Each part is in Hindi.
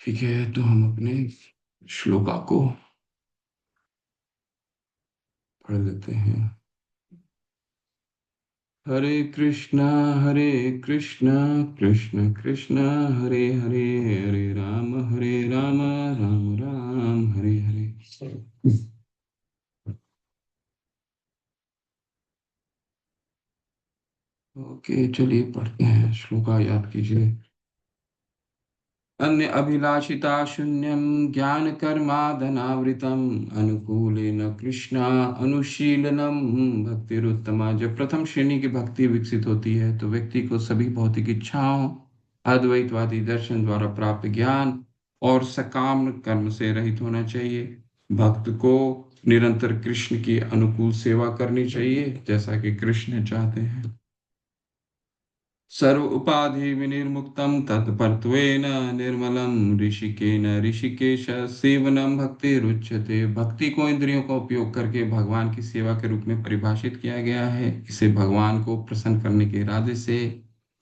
ठीक है, तो हम अपने श्लोका को पढ़ लेते हैं। हरे कृष्णा हरे कृष्णा कृष्ण कृष्णा हरे हरे, हरे राम राम राम हरे हरे। ओके, चलिए पढ़ते हैं। श्लोका याद कीजिए। अन्य अभिलाषिता शून्यम ज्ञान कर्मादनावृतम अनुकूलेन कृष्णा अनुशीलनम भक्तिरुत्तमा। जब प्रथम श्रेणी की भक्ति विकसित होती है तो व्यक्ति को सभी भौतिक इच्छाओं, अद्वैतवादी दर्शन द्वारा प्राप्त ज्ञान और सकाम कर्म से रहित होना चाहिए। भक्त को निरंतर कृष्ण की अनुकूल सेवा करनी चाहिए, जैसा कि कृष्ण चाहते हैं। सर्व उपाधि विनिर्मुक्तम तत्परत्वेन निर्मलम ऋषिकेन ऋषिकेश सेवनम भक्ति रुच्यते। भक्ति को इंद्रियों का उपयोग करके भगवान की सेवा के रूप में परिभाषित किया गया है। इसे भगवान को प्रसन्न करने के इरादे से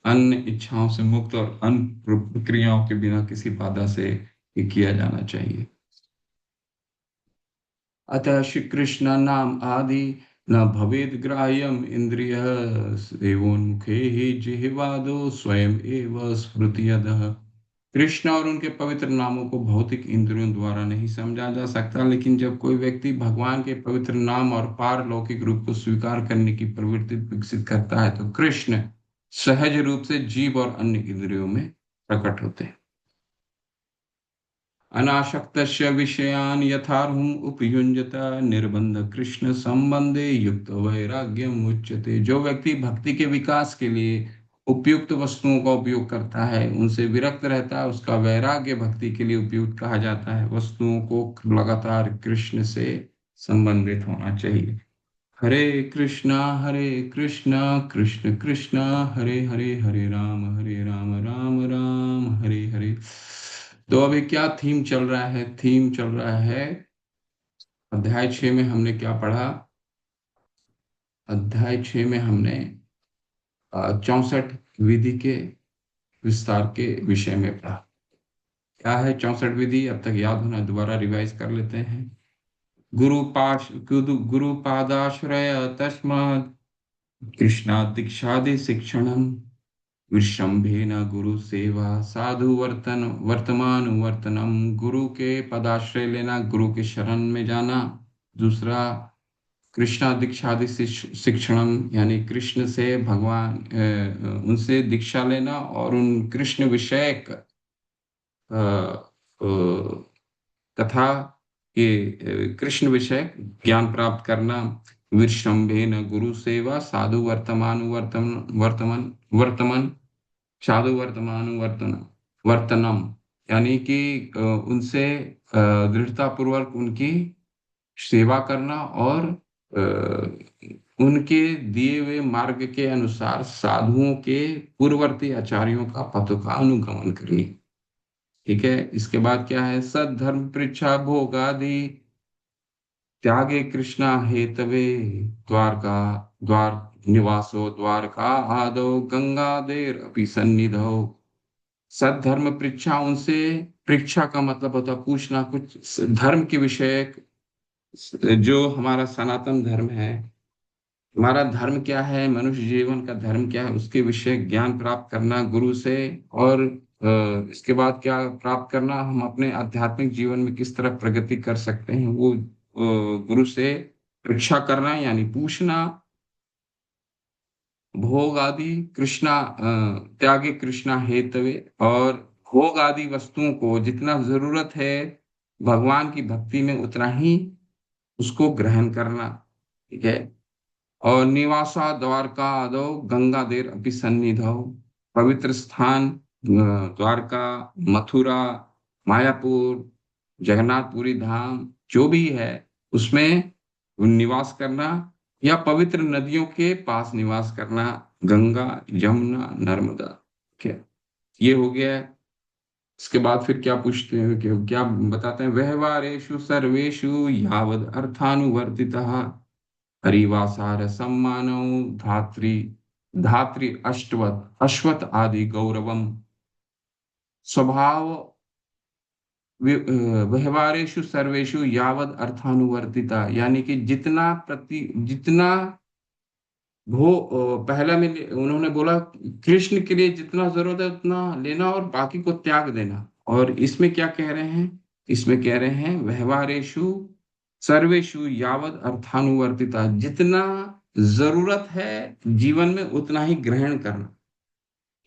अन्य इच्छाओं से मुक्त और अन्य प्रक्रियाओं के बिना किसी बाधा से ये किया जाना चाहिए। अतः श्री कृष्ण नाम आदि न भवेद ग्राह्यम इंद्रिय सेवोन्मुखे ही जिह्वादो स्वयं एव स्मृतियदः। कृष्ण और उनके पवित्र नामों को भौतिक इंद्रियों द्वारा नहीं समझा जा सकता, लेकिन जब कोई व्यक्ति भगवान के पवित्र नाम और पारलौकिक रूप को स्वीकार करने की प्रवृत्ति विकसित करता है तो कृष्ण सहज रूप से जीव और अन्य इंद्रियों में प्रकट होते हैं। अनासक्तस्य विषयान् यथार्हम् उपयुञ्जत निर्बंध कृष्ण संबंधे युक्त वैराग्यम उच्यते। जो व्यक्ति भक्ति के विकास के लिए उपयुक्त वस्तुओं का उपयोग करता है, उनसे विरक्त रहता है, उसका वैराग्य भक्ति के लिए उपयुक्त कहा जाता है। वस्तुओं को लगातार कृष्ण से संबंधित होना चाहिए। हरे कृष्णा कृष्ण कृष्णा हरे हरे, हरे राम राम हरे हरे। तो अभी क्या थीम चल रहा है? थीम चल रहा है अध्याय 6 में हमने क्या पढ़ा? अध्याय 6 में हमने 64 विधि के विस्तार के विषय में पढ़ा। क्या है 64 विधि? अब तक याद होना, दोबारा रिवाइज कर लेते हैं। गुरु पादाश्रय तस्मात् कृष्णा दीक्षादि शिक्षणम विश्रम्भेन गुरु सेवा साधु वर्तमान वर्तनम। गुरु के पदाश्रय लेना, गुरु के शरण में जाना। दूसरा, कृष्णा दीक्षादि शिक्षणम, यानी कृष्ण से भगवान उनसे दीक्षा लेना और उन कृष्ण विषयक कथा के कृष्ण विषय ज्ञान प्राप्त करना। विश्रम्भेन गुरु सेवा साधु वर्तमान साधु वर्तनम, यानी कि उनसे दृढ़ता पूर्वक उनकी सेवा करना और उनके दिए हुए मार्ग के अनुसार साधुओं के पूर्ववर्ती आचार्यों का पथ का अनुगमन करनी। ठीक है, इसके बाद क्या है? सद्धर्म पृच्छा भोगादि त्यागे कृष्णा हेतवे द्वारका द्वार निवासो द्वारका आदो गंगादेर अपि सन्निधौ। सद्धर्म पृच्छा, उनसे परीक्षा का मतलब होता है पूछना, कुछ धर्म के विषय। जो हमारा सनातन धर्म है, हमारा धर्म क्या है, मनुष्य जीवन का धर्म क्या है, उसके विषय ज्ञान प्राप्त करना गुरु से। और इसके बाद क्या प्राप्त करना? हम अपने आध्यात्मिक जीवन में किस तरह प्रगति कर सकते हैं, वो गुरु से परीक्षा करना यानी पूछना। भोग आदि कृष्णा त्यागे कृष्णा हेतवे, और भोग आदि वस्तुओं को जितना जरूरत है भगवान की भक्ति में उतना ही उसको ग्रहण करना। ठीक है। और निवासा द्वारका आदो गंगा देर अपि सन्निधौ, पवित्र स्थान द्वारका, मथुरा, मायापुर, जगन्नाथपुरी धाम जो भी है उसमें निवास करना, या पवित्र नदियों के पास निवास करना, गंगा, यमुना, नर्मदा। क्या ये हो गया है? इसके बाद फिर क्या पूछते हैं, क्या बताते हैं? व्यवहारेषु सर्वेषु यावद अर्थानुवर्तितः हरिवासार सम्मानौ धात्री धात्री अश्वत आदि गौरवम। स्वभाव व्यवहारेषु सर्वेषु यावद अर्थानुवर्तिता, यानी कि जितना पहला में उन्होंने बोला कृष्ण के लिए जितना जरूरत है उतना लेना और बाकी को त्याग देना। और इसमें क्या कह रहे हैं? इसमें कह रहे हैं व्यवहारेषु सर्वेषु यावद अर्थानुवर्तिता, जितना जरूरत है जीवन में उतना ही ग्रहण करना।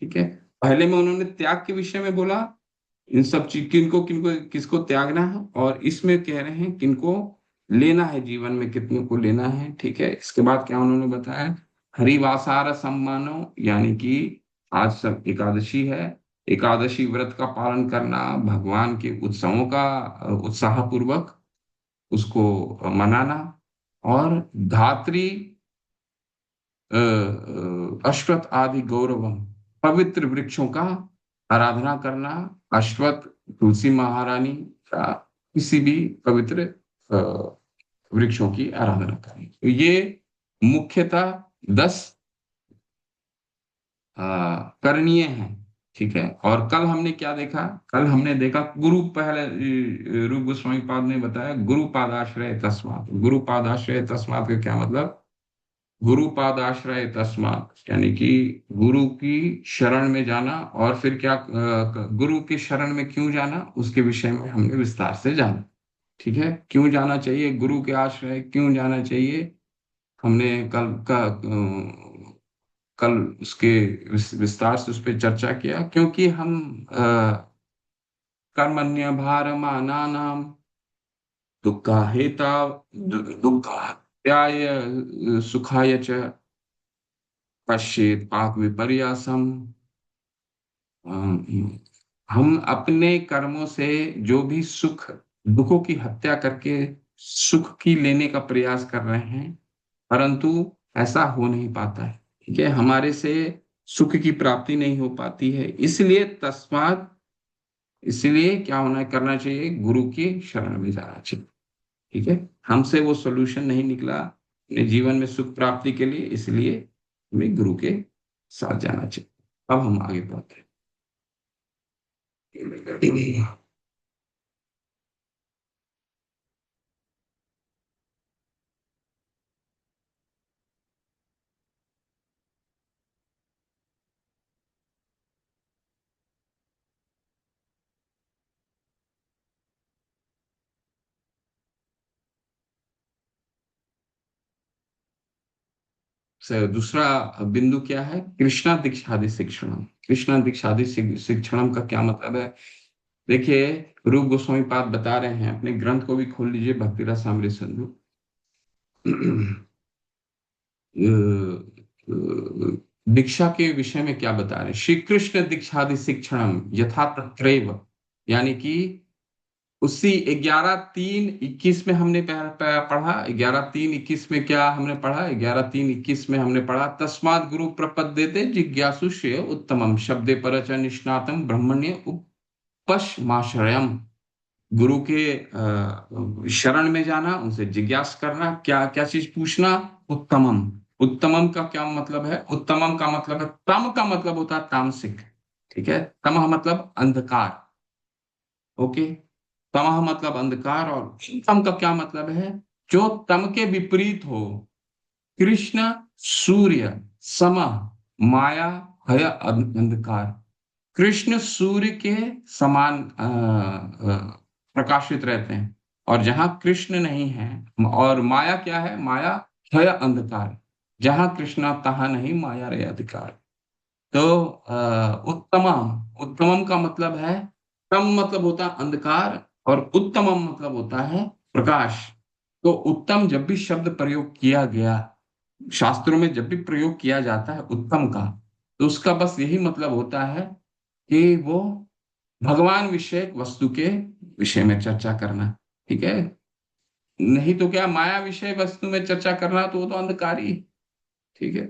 ठीक है। पहले में उन्होंने त्याग के विषय में बोला, इन सब चीज किनको किनको किसको त्यागना है, और इसमें कह रहे हैं किनको लेना है, जीवन में कितने को लेना है। ठीक है। इसके बाद क्या उन्होंने बताया? हरिवासार सम्मानो, यानी कि आज सब एकादशी है, एकादशी व्रत का पालन करना, भगवान के उत्सवों का उत्साह पूर्वक उसको मनाना, और धात्री अश्वत्थ आदि गौरवम, पवित्र वृक्षों का आराधना करना। अश्वत्थ तुलसी महारानी का किसी भी पवित्र अ, वृक्षों की आराधना करें। तो ये मुख्यतः 10 करणीय हैं। ठीक है। और कल हमने क्या देखा? कल हमने देखा गुरु, पहले रूप गोस्वामी पाद ने बताया गुरु पादाश्रय तस्मात्। गुरु पादाश्रय तस्मात् का क्या मतलब? गुरु पादाश्रय तस्मात् यानी कि गुरु की शरण में जाना। और फिर क्या, गुरु की शरण में क्यों जाना, उसके विषय में हमने विस्तार से जाना। ठीक है। क्यों जाना चाहिए गुरु के आश्रय, क्यों जाना चाहिए, हमने कल उसके विस्तार से उस पर चर्चा किया। क्योंकि हम कर्मण्य भारमानानाम दुःखाहेता दुःखाय सुखाय च पश्येत पाक विपर्यासम। हम अपने कर्मों से जो भी सुख दुखों की हत्या करके सुख की लेने का प्रयास कर रहे हैं, परंतु ऐसा हो नहीं पाता है। ठीक है। हमारे से सुख की प्राप्ति नहीं हो पाती है। इसलिए तस्मात, इसलिए क्या होना करना चाहिए? गुरु की शरण में जाना चाहिए। ठीक है। हमसे वो सॉल्यूशन नहीं निकला अपने जीवन में सुख प्राप्ति के लिए, इसलिए हमें गुरु के साथ जाना चाहिए। अब हम आगे बढ़ते हैं। दूसरा बिंदु क्या है? कृष्णा दीक्षादि शिक्षणम। कृष्णा दीक्षादि शिक्षणम का क्या मतलब है? देखिए, रूप गोस्वामी पाद बता रहे हैं, अपने ग्रंथ को भी खोल लीजिए, भक्ति रसामृत सिंधु। दीक्षा के विषय में क्या बता रहे हैं? श्री कृष्ण दीक्षादि शिक्षणम यथा तत्रैव, यानी कि उसी 11:3:21 में हमने पढ़ा। 11:3:21 में क्या हमने पढ़ा? 11:3:21 में हमने पढ़ा तस्मात् गुरु प्रपद्यते जिज्ञासु श्रेय उत्तमम शब्दे परच निष्णातम ब्रह्मण्य उपश्माश्रयम। गुरु के शरण में जाना, उनसे जिज्ञास करना, क्या क्या चीज पूछना? उत्तमम। उत्तमम का क्या मतलब है? उत्तमम का मतलब है, तम का मतलब होता है तामसिक। ठीक है। तमह मतलब अंधकार। ओके। तमह मतलब अंधकार, और तम का क्या मतलब है? जो तम के विपरीत हो। कृष्ण सूर्य समः माया भय अंधकार। कृष्ण सूर्य के समान प्रकाशित रहते हैं, और जहां कृष्ण नहीं है, और माया क्या है? माया भय अंधकार। जहां कृष्णा तहां नहीं माया रे अधिकार। तो उत्तमम, उत्तमम का मतलब है, तम मतलब होता है अंधकार, और उत्तमम मतलब होता है प्रकाश। तो उत्तम जब भी शब्द प्रयोग किया गया शास्त्रों में, जब भी प्रयोग किया जाता है उत्तम का, तो उसका बस यही मतलब होता है कि वो भगवान विषयक वस्तु के विषय में चर्चा करना। ठीक है। नहीं तो क्या, माया विषय वस्तु में चर्चा करना तो वो तो अंधकारी। ठीक है।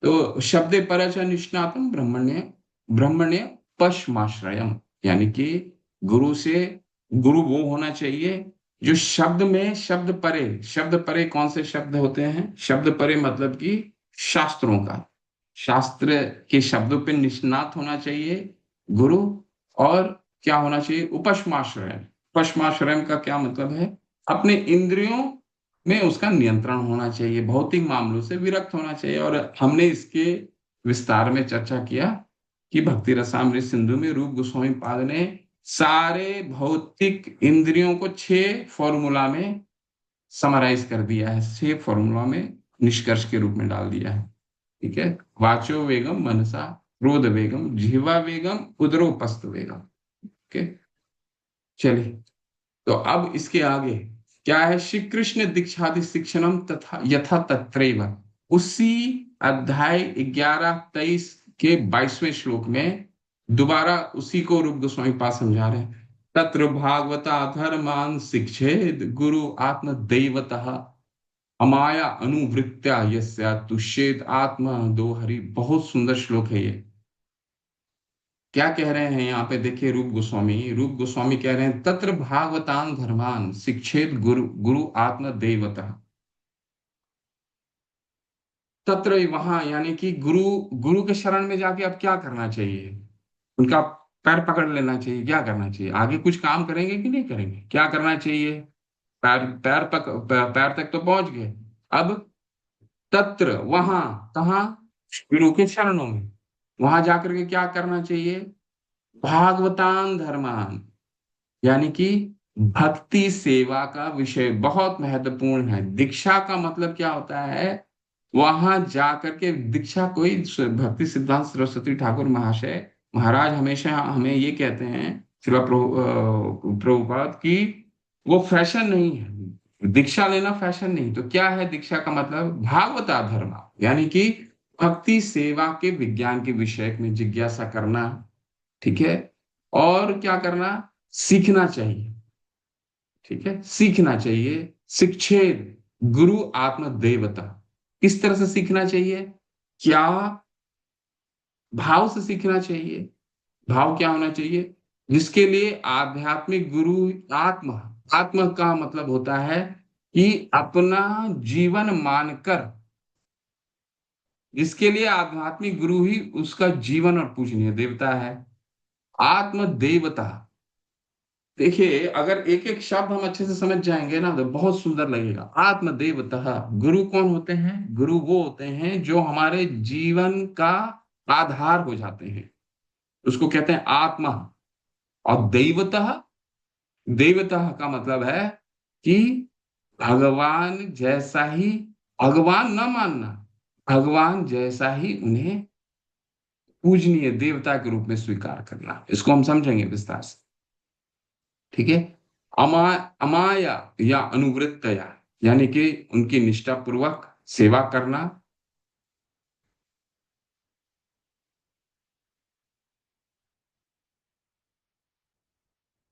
तो शब्दे परच निष्णातम ब्रह्मण्य, ब्रह्मण्य पश्माश्रयम, यानी कि गुरु से, गुरु वो होना चाहिए जो शब्द में, शब्द परे। शब्द परे कौन से शब्द होते हैं? शब्द परे मतलब कि शास्त्रों का, शास्त्र के शब्दों पे निष्णात होना चाहिए गुरु। और क्या होना चाहिए? उपस्माश्रय, पश्माश्रम का क्या मतलब है? अपने इंद्रियों में उसका नियंत्रण होना चाहिए, भौतिक मामलों से विरक्त होना चाहिए। और हमने इसके विस्तार में चर्चा किया कि भक्ति रसामृत सिंधु में रूप गोस्वामी पाद ने सारे भौतिक इंद्रियों को 6 फॉर्मूला में समराइज कर दिया है, 6 फॉर्मूला में निष्कर्ष के रूप में डाल दिया है। ठीक है। वाचो वेगम मनसा, क्रोध वेगम, जिह्वा वेगम, उदरोपस्थ वेगम। ओके, चलिए। तो अब इसके आगे क्या है? श्री कृष्ण दीक्षादि शिक्षणम तथा यथा तत्रैव, उसी अध्याय 11-23 के 22वें श्लोक में दोबारा उसी को रूप गोस्वामी पाद समझा रहे हैं। तत्र भागवता धर्मान शिक्षेद गुरु आत्म दैवतः अमाया अनुवृत्त्या यस्या तुष्येत आत्मा दोहरी। बहुत सुंदर श्लोक है ये। क्या कह रहे हैं यहाँ पे? देखिए, रूप गोस्वामी कह रहे हैं, तत्र भागवतान धर्मान शिक्षेत गुरु गुरु आत्म दैवतः। तत्र वहां, यानी कि गुरु, गुरु के शरण में जाके अब क्या करना चाहिए? उनका पैर पकड़ लेना चाहिए। क्या करना चाहिए? आगे कुछ काम करेंगे कि नहीं करेंगे? क्या करना चाहिए? पैर तक तो पहुंच गए। अब तत्र, वहां, कहा? गुरु के चरणों में। वहां जाकर के क्या करना चाहिए? भागवतान धर्मान, यानी कि भक्ति सेवा का विषय बहुत महत्वपूर्ण है। दीक्षा का मतलब क्या होता है? वहां जाकर के दीक्षा, कोई भक्ति सिद्धांत सरस्वती ठाकुर महाशय महाराज हमेशा हमें ये कहते हैं, प्रभुपाद की, वो फैशन नहीं है। दीक्षा लेना फैशन नहीं। तो क्या है दीक्षा का मतलब? भागवता धर्म, यानी कि भक्ति सेवा के विज्ञान के विषय में जिज्ञासा करना। ठीक है। और क्या करना? सीखना चाहिए। ठीक है, सीखना चाहिए। शिक्षेद गुरु आत्म देवता, किस तरह से सीखना चाहिए? क्या भाव से सीखना चाहिए? भाव क्या होना चाहिए? जिसके लिए आध्यात्मिक गुरु आत्मा, आत्मा का मतलब होता है कि अपना जीवन मानकर, जिसके लिए आध्यात्मिक गुरु ही उसका जीवन और पूजनीय देवता है। आत्म देवता, देखिए, अगर एक एक शब्द हम अच्छे से समझ जाएंगे ना तो बहुत सुंदर लगेगा। आत्मदेवतः, गुरु कौन होते हैं? गुरु वो होते हैं जो हमारे जीवन का आधार हो जाते हैं, उसको कहते हैं आत्मा। और देवतः, देवतः का मतलब है कि भगवान जैसा ही, भगवान न मानना, भगवान जैसा ही उन्हें पूजनीय देवता के रूप में स्वीकार करना। इसको हम समझेंगे विस्तार से। ठीक है। अमा अमाया या अनुवृत्तया, यानी कि उनकी निष्ठा पूर्वक सेवा करना।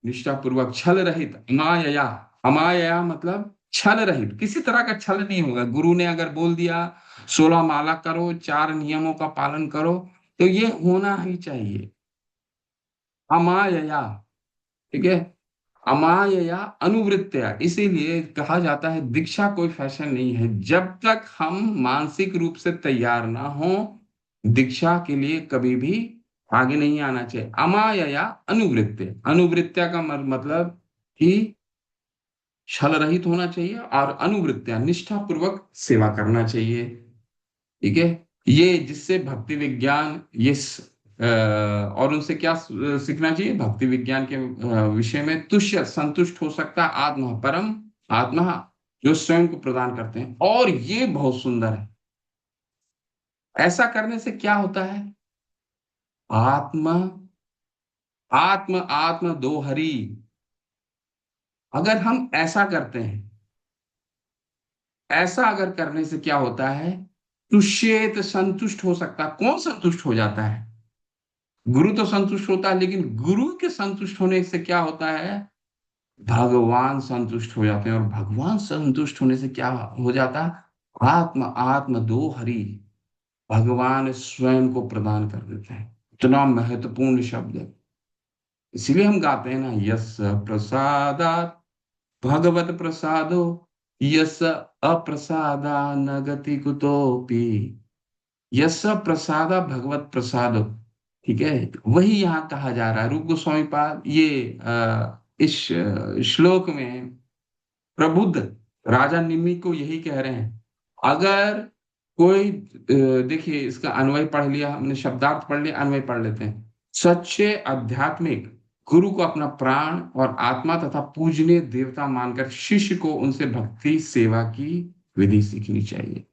निष्ठा पूर्वक छल रहित, अमायया, अमायया मतलब छल रहित, किसी तरह का छल नहीं होगा। गुरु ने अगर बोल दिया 16 माला करो, 4 नियमों का पालन करो, तो ये होना ही चाहिए। अमायया, ठीक है। अमायया अनुवृत्तया, इसीलिए कहा जाता है दीक्षा कोई फैशन नहीं है। जब तक हम मानसिक रूप से तैयार ना हो, दीक्षा के लिए कभी भी आगे नहीं आना चाहिए। अमायया अनुवृत्ते, अनुवृत्त्या का मतलब कि छल रहित होना चाहिए, और अनुवृत्त्या निष्ठा पूर्वक सेवा करना चाहिए। ठीक है। ये जिससे भक्ति विज्ञान, और उनसे क्या सीखना चाहिए? भक्ति विज्ञान के विषय में तुष्य, संतुष्ट हो सकता है आत्मा परम, आत्मा जो स्वयं को प्रदान करते हैं। और ये बहुत सुंदर है, ऐसा करने से क्या होता है? आत्मा, आत्म आत्म दो हरि। अगर हम ऐसा करते हैं, ऐसा अगर करने से क्या होता है? तुष्येत, संतुष्ट हो सकता। कौन संतुष्ट हो जाता है? गुरु तो संतुष्ट होता है, लेकिन गुरु के संतुष्ट होने से क्या होता है? भगवान संतुष्ट हो जाते हैं। और भगवान संतुष्ट होने से क्या हो जाता है? आत्म आत्म दो हरि, भगवान स्वयं को प्रदान कर देते हैं। इतना महत्वपूर्ण शब्द है। इसीलिए हम गाते हैं ना, यस प्रसादात भगवत प्रसादो, यस अप्रसादा न गति कुतोपि। यस प्रसादा भगवत प्रसादो। ठीक है। वही यहाँ कहा जा रहा है। रूप गोस्वामी पाद ये इस श्लोक में प्रबुद्ध राजा निमि को यही कह रहे हैं। अगर कोई देखिए, इसका अन्वय पढ़ लिया हमने, शब्दार्थ पढ़ लिया, अन्वय पढ़ लेते हैं। सच्चे आध्यात्मिक गुरु को अपना प्राण और आत्मा तथा पूजनीय देवता मानकर शिष्य को उनसे भक्ति सेवा की विधि सीखनी चाहिए।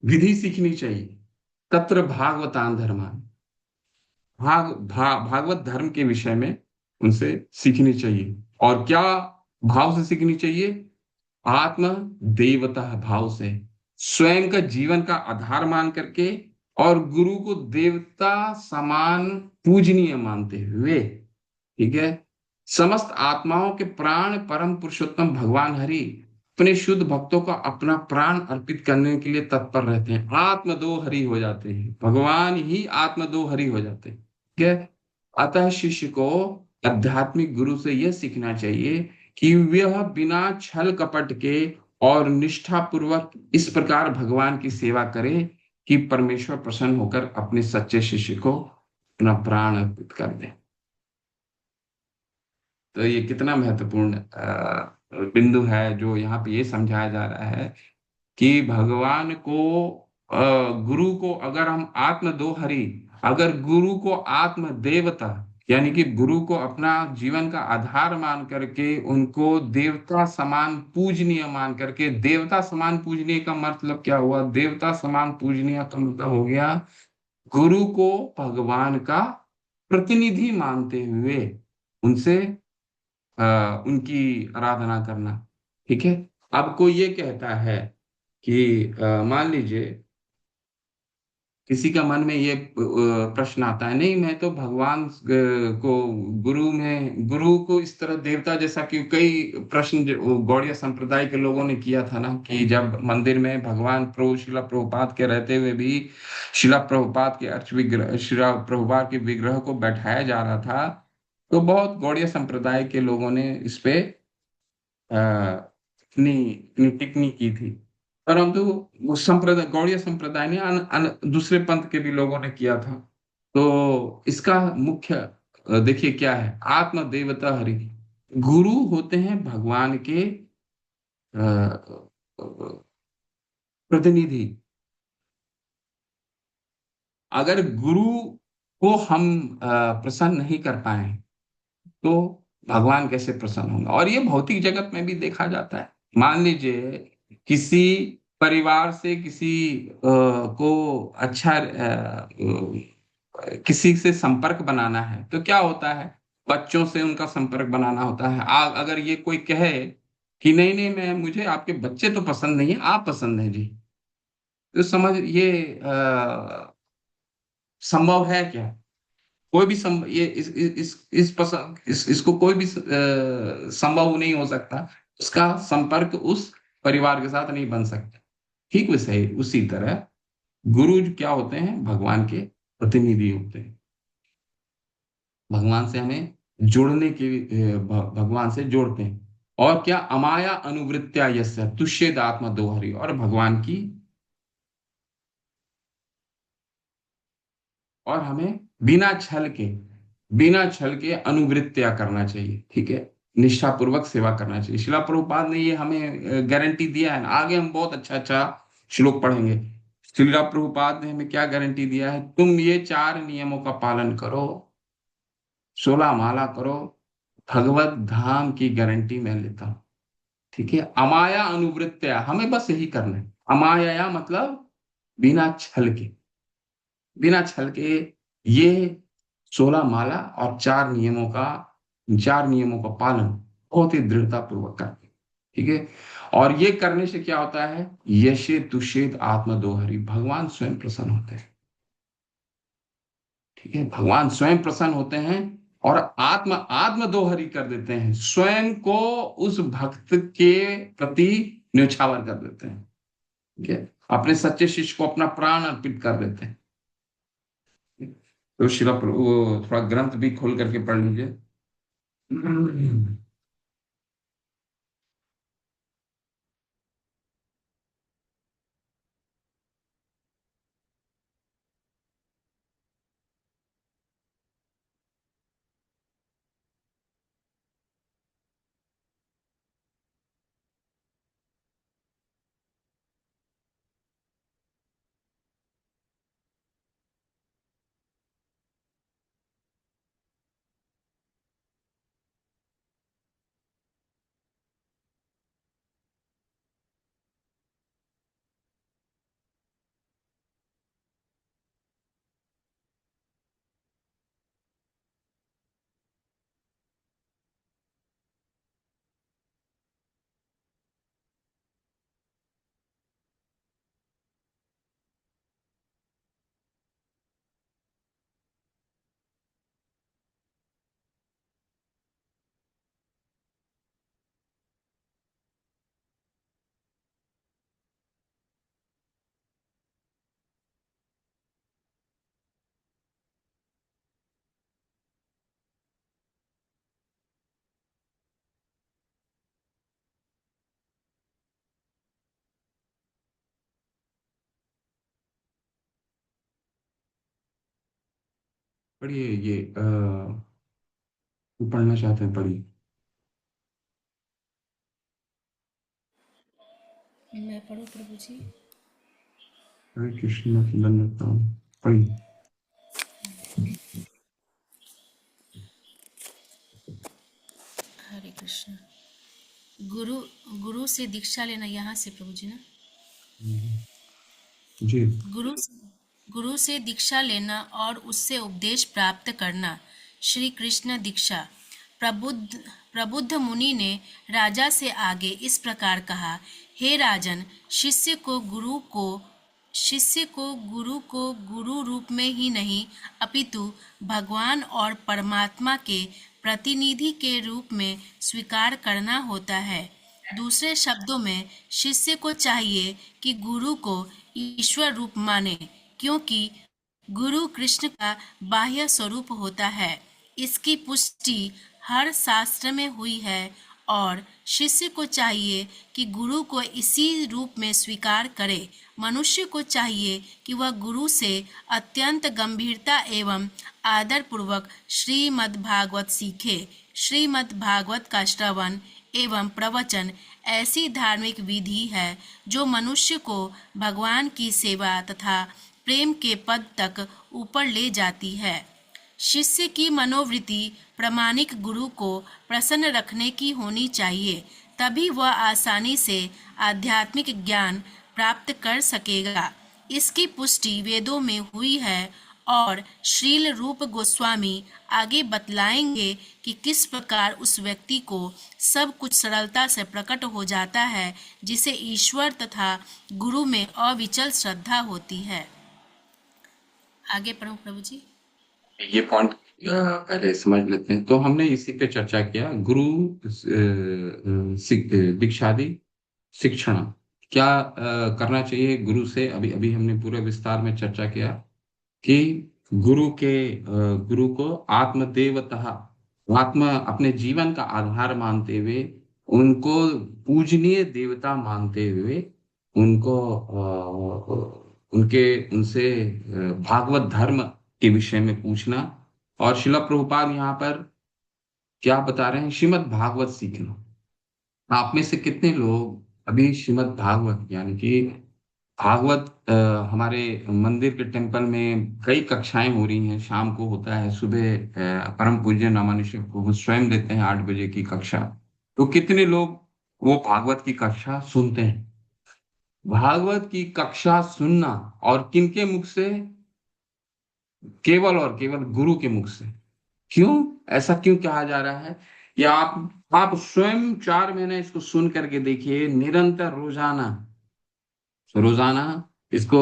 विधि सीखनी चाहिए। तत्र भागवतान धर्मान, भागवत धर्म के विषय में उनसे सीखनी चाहिए। और क्या भाव से सीखनी चाहिए? आत्म देवता भाव से, स्वयं का जीवन का आधार मान करके और गुरु को देवता समान पूजनीय मानते हुए, ठीक है। समस्त आत्माओं के प्राण परम पुरुषोत्तम भगवान हरि अपने शुद्ध भक्तों का अपना प्राण अर्पित करने के लिए तत्पर रहते हैं। आत्म दो हरि हो जाते हैं, भगवान ही आत्म दो हरि हो जाते हैं, ठीक है। अतः शिष्य को आध्यात्मिक गुरु से यह सीखना चाहिए कि वह बिना छल कपट के और निष्ठा पूर्वक इस प्रकार भगवान की सेवा करे कि परमेश्वर प्रसन्न होकर अपने सच्चे शिष्य को अपना प्राण अर्पित कर दे। तो ये कितना महत्वपूर्ण बिंदु है जो यहाँ पे ये समझाया जा रहा है कि भगवान को, गुरु को अगर हम आत्म दोहरी, अगर गुरु को आत्म देवता, यानी कि गुरु को अपना जीवन का आधार मान करके, उनको देवता समान पूजनीय मान करके, देवता समान पूजनीय का मतलब क्या हुआ? देवता समान पूजनीय का मतलब हो गया गुरु को भगवान का प्रतिनिधि मानते हुए उनसे उनकी आराधना करना, ठीक है। अब कोई ये कहता है कि मान लीजिए किसी का मन में ये प्रश्न आता है, नहीं मैं तो भगवान को, गुरु को इस तरह देवता जैसा, कि कई प्रश्न गौड़ीय संप्रदाय के लोगों ने किया था ना, कि जब मंदिर में भगवान प्रभु शिला प्रभुपाद के रहते हुए भी शिला प्रभुपाद के अर्च विग्रह, शिला प्रभुपाद के विग्रह को बैठाया जा रहा था, तो बहुत गौड़ीय संप्रदाय के लोगों ने इस पे अ, अपनी अपनी टिप्पणी की थी। परंतु वो संप्रदाय, गौड़ीय संप्रदाय ने दूसरे पंथ के भी लोगों ने किया था। तो इसका मुख्य देखिए क्या है, आत्म देवता हरि, गुरु होते हैं भगवान के प्रतिनिधि। अगर गुरु को हम प्रसन्न नहीं कर पाए तो भगवान कैसे प्रसन्न होंगे? और ये भौतिक जगत में भी देखा जाता है। मान लीजिए किसी परिवार से किसी को अच्छा किसी से संपर्क बनाना है तो क्या होता है? बच्चों से उनका संपर्क बनाना होता है। अगर ये कोई कहे कि नहीं नहीं, मैं मुझे आपके बच्चे तो पसंद नहीं है, आप पसंद है जी, तो समझ ये संभव है क्या? कोई भी ये इस पसंद इसको कोई भी संभव नहीं हो सकता। उसका संपर्क उस परिवार के साथ नहीं बन सकता। ठीक वैसे ही उसी तरह गुरु क्या होते हैं? भगवान के प्रतिनिधि होते हैं। भगवान से हमें जोड़ने के, भगवान से जोड़ते हैं। और क्या? अमाया अनुवृत्त्या यस्य तुष्येद आत्मा दोहरी, और भगवान की, और हमें बिना छल के अनुवृत्तियां करना चाहिए, ठीक है। निष्ठा पूर्वक सेवा करना चाहिए। शिला प्रभुपाद ने ये हमें गारंटी दिया है ना। आगे हम बहुत अच्छा अच्छा श्लोक पढ़ेंगे। शिला प्रभुपाद ने हमें क्या गारंटी दिया है? तुम ये 4 नियमों का पालन करो, 16 माला करो, भगवत धाम की गारंटी मैं लेता हूं, ठीक है। अमाया अनुवृत्तिया, हमें बस यही करना है। अमाया मतलब बिना छल के, बिना छल के ये 16 माला और 4 नियमों का पालन बहुत ही दृढ़ता पूर्वक करते हैं, ठीक है। और ये करने से क्या होता है? यशे तुषेत आत्म दोहरी, भगवान स्वयं प्रसन्न होते हैं, ठीक है। भगवान स्वयं प्रसन्न होते हैं और आत्म आत्म दोहरी कर देते हैं, स्वयं को उस भक्त के प्रति न्यौछावर कर देते हैं, ठीक है। अपने सच्चे शिष्य को अपना प्राण अर्पित कर देते हैं। तो शिला वो थोड़ा ग्रंथ भी खोल करके पढ़ लीजिए। पढ़िए ये जो पढ़ना चाहते हैं पढ़िए। मैं पढ़ूँ प्रभु जी? हरे कृष्ण सुंदर पढ़िए। हरे कृष्ण। गुरु गुरु से दीक्षा लेना, यहाँ से प्रभु जी ना? जी। गुरु गुरु से दीक्षा लेना और उससे उपदेश प्राप्त करना, श्री कृष्ण दीक्षा। प्रबुद्ध मुनि ने राजा से आगे इस प्रकार कहा, हे राजन, शिष्य को गुरु रूप में ही नहीं अपितु भगवान और परमात्मा के प्रतिनिधि के रूप में स्वीकार करना होता है। दूसरे शब्दों में, शिष्य को चाहिए कि गुरु को ईश्वर रूप माने, क्योंकि गुरु कृष्ण का बाह्य स्वरूप होता है। इसकी पुष्टि हर शास्त्र में हुई है और शिष्य को चाहिए कि गुरु को इसी रूप में स्वीकार करे। मनुष्य को चाहिए कि वह गुरु से अत्यंत गंभीरता एवं आदर पूर्वक श्रीमद् भागवत सीखे। श्रीमद् भागवत का श्रवण एवं प्रवचन ऐसी धार्मिक विधि है जो मनुष्य को भगवान की सेवा तथा प्रेम के पद तक ऊपर ले जाती है। शिष्य की मनोवृत्ति प्रामाणिक गुरु को प्रसन्न रखने की होनी चाहिए, तभी वह आसानी से आध्यात्मिक ज्ञान प्राप्त कर सकेगा। इसकी पुष्टि वेदों में हुई है और श्रील रूप गोस्वामी आगे बतलाएंगे कि किस प्रकार उस व्यक्ति को सब कुछ सरलता से प्रकट हो जाता है जिसे ईश्वर तथा गुरु में अविचल श्रद्धा होती है। आगे पढ़ो प्रभु जी। ये पॉइंट पहले समझ लेते हैं। तो हमने इसी पे चर्चा किया, गुरु दीक्षादि शिक्षण क्या करना चाहिए गुरु से। अभी अभी हमने पूरे विस्तार में चर्चा किया कि गुरु को आत्मदेवतः, आत्मा अपने जीवन का आधार मानते हुए, उनको पूजनीय देवता मानते हुए, उनको उनके उनसे भागवत धर्म के विषय में पूछना। और शिला प्रभुपाद यहाँ पर क्या बता रहे हैं, श्रीमद् भागवत सीखना। आप में से कितने लोग अभी श्रीमद् भागवत यानी कि भागवत हमारे मंदिर के टेम्पल में कई कक्षाएं हो रही हैं, शाम को होता है, सुबह परम पूज्य नामानुष्य को वो स्वयं देते हैं 8 बजे की कक्षा। तो कितने लोग वो भागवत की कक्षा सुनते हैं? भागवत की कक्षा सुनना और किनके मुख से? केवल और केवल गुरु के मुख से। क्यों? ऐसा क्यों कहा जा रहा है? कि आप स्वयं 4 महीने इसको सुन करके देखिए, निरंतर रोजाना रोजाना इसको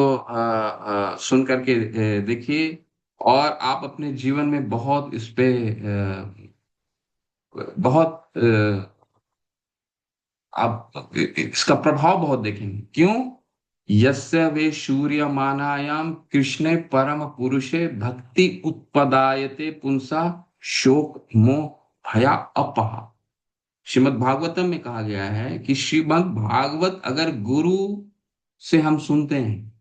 सुन करके देखिए, और आप अपने जीवन में बहुत इस पे बहुत आप इसका प्रभाव बहुत देखेंगे। क्यों? यस्य वे सूर्यमानायाम कृष्णे परम पुरुषे भक्ति उत्पदायते पुंसा शोक मोह भया अपहा। श्रीमद् भागवतम में कहा गया है कि श्रीमद् भागवत अगर गुरु से हम सुनते हैं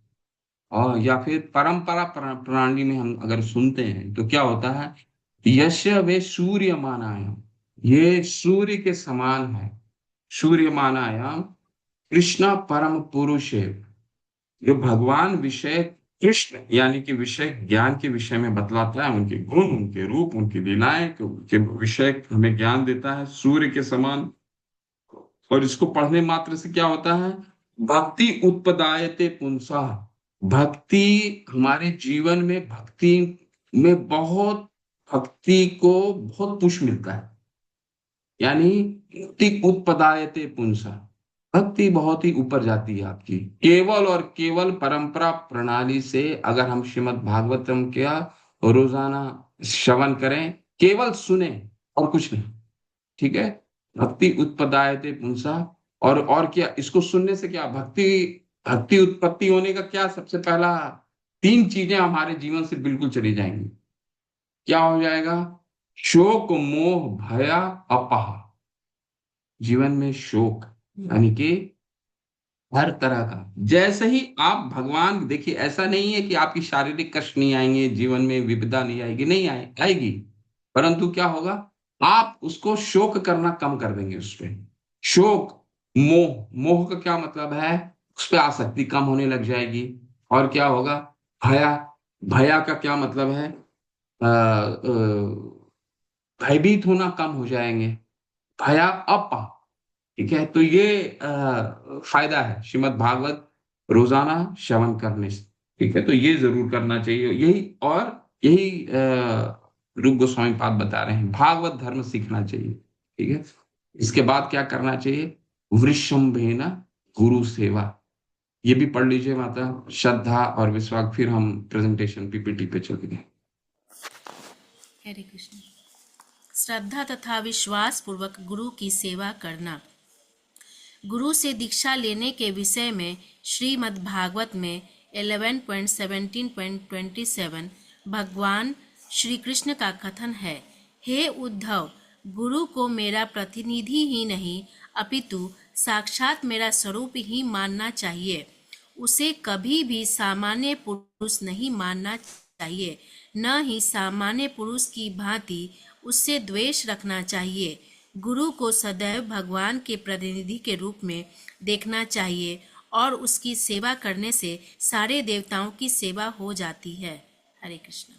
और या फिर परंपरा प्रणाली में हम अगर सुनते हैं तो क्या होता है? यश वे सूर्य मानायाम, ये सूर्य के समान है। सूर्य मानायाम कृष्णा परम पुरुष है। जो भगवान विषय कृष्ण यानी कि विषय ज्ञान के विषय में बतलाता है, उनके गुण, उनके रूप, उनकी लीलाएं के विषय हमें ज्ञान देता है सूर्य के समान। और इसको पढ़ने मात्र से क्या होता है? भक्ति उत्पदायते पुंसा, भक्ति हमारे जीवन में, भक्ति में बहुत, भक्ति को बहुत पुश मिलता है। यानी भक्ति उत्पदायते पुंसा, भक्ति बहुत ही ऊपर जाती है आपकी। केवल और केवल परंपरा प्रणाली से अगर हम श्रीमद् भागवतम का रोजाना श्रवण करें, केवल सुने और कुछ नहीं, ठीक है? भक्ति उत्पदायते पुंसा। और क्या इसको सुनने से क्या भक्ति, भक्ति उत्पत्ति होने का क्या सबसे पहला 3 चीजें हमारे जीवन से बिल्कुल चली जाएंगी। क्या हो जाएगा? शोक मोह भया अपाह। जीवन में शोक यानी कि हर तरह का। जैसे ही आप भगवान, देखिए ऐसा नहीं है कि आपकी शारीरिक कष्ट नहीं आएंगे, जीवन में विपदा नहीं आएगी, नहीं आएगी, परंतु क्या होगा, आप उसको शोक करना कम कर देंगे उस पे। शोक, मोह, मोह का क्या मतलब है, उस पर आसक्ति कम होने लग जाएगी। और क्या होगा, भया, भया का क्या मतलब है, भयभीत होना कम हो जाएंगे। भया अपा, ठीक है। तो ये फायदा है श्रीमद् भागवत रोजाना श्रवण करने से, ठीक है। तो ये जरूर करना चाहिए, यही, और यही रूप गोस्वामी पाद बता रहे हैं, भागवत धर्म सीखना चाहिए, ठीक है। इसके बाद क्या करना चाहिए, वृषंभेन गुरु सेवा, ये भी पढ़ लीजिए माता, श्रद्धा और विश्वास। फिर हम प्रेजेंटेशन पीपीटी पे चलेंगे। हरे कृष्ण। श्रद्धा तथा विश्वास पूर्वक गुरु की सेवा करना। गुरु से दीक्षा लेने के विषय में श्रीमद् भागवत में 11.17.27 भगवान श्री कृष्ण का कथन है, हे उद्धव, गुरु को मेरा प्रतिनिधि ही नहीं अपितु साक्षात मेरा स्वरूप ही मानना चाहिए। उसे कभी भी सामान्य पुरुष नहीं मानना चाहिए, न ही सामान्य पुरुष की भांति उससे द्वेष रखना चाहिए। गुरु को सदैव भगवान के प्रतिनिधि के रूप में देखना चाहिए और उसकी सेवा करने से सारे देवताओं की सेवा हो जाती है। हरे कृष्ण।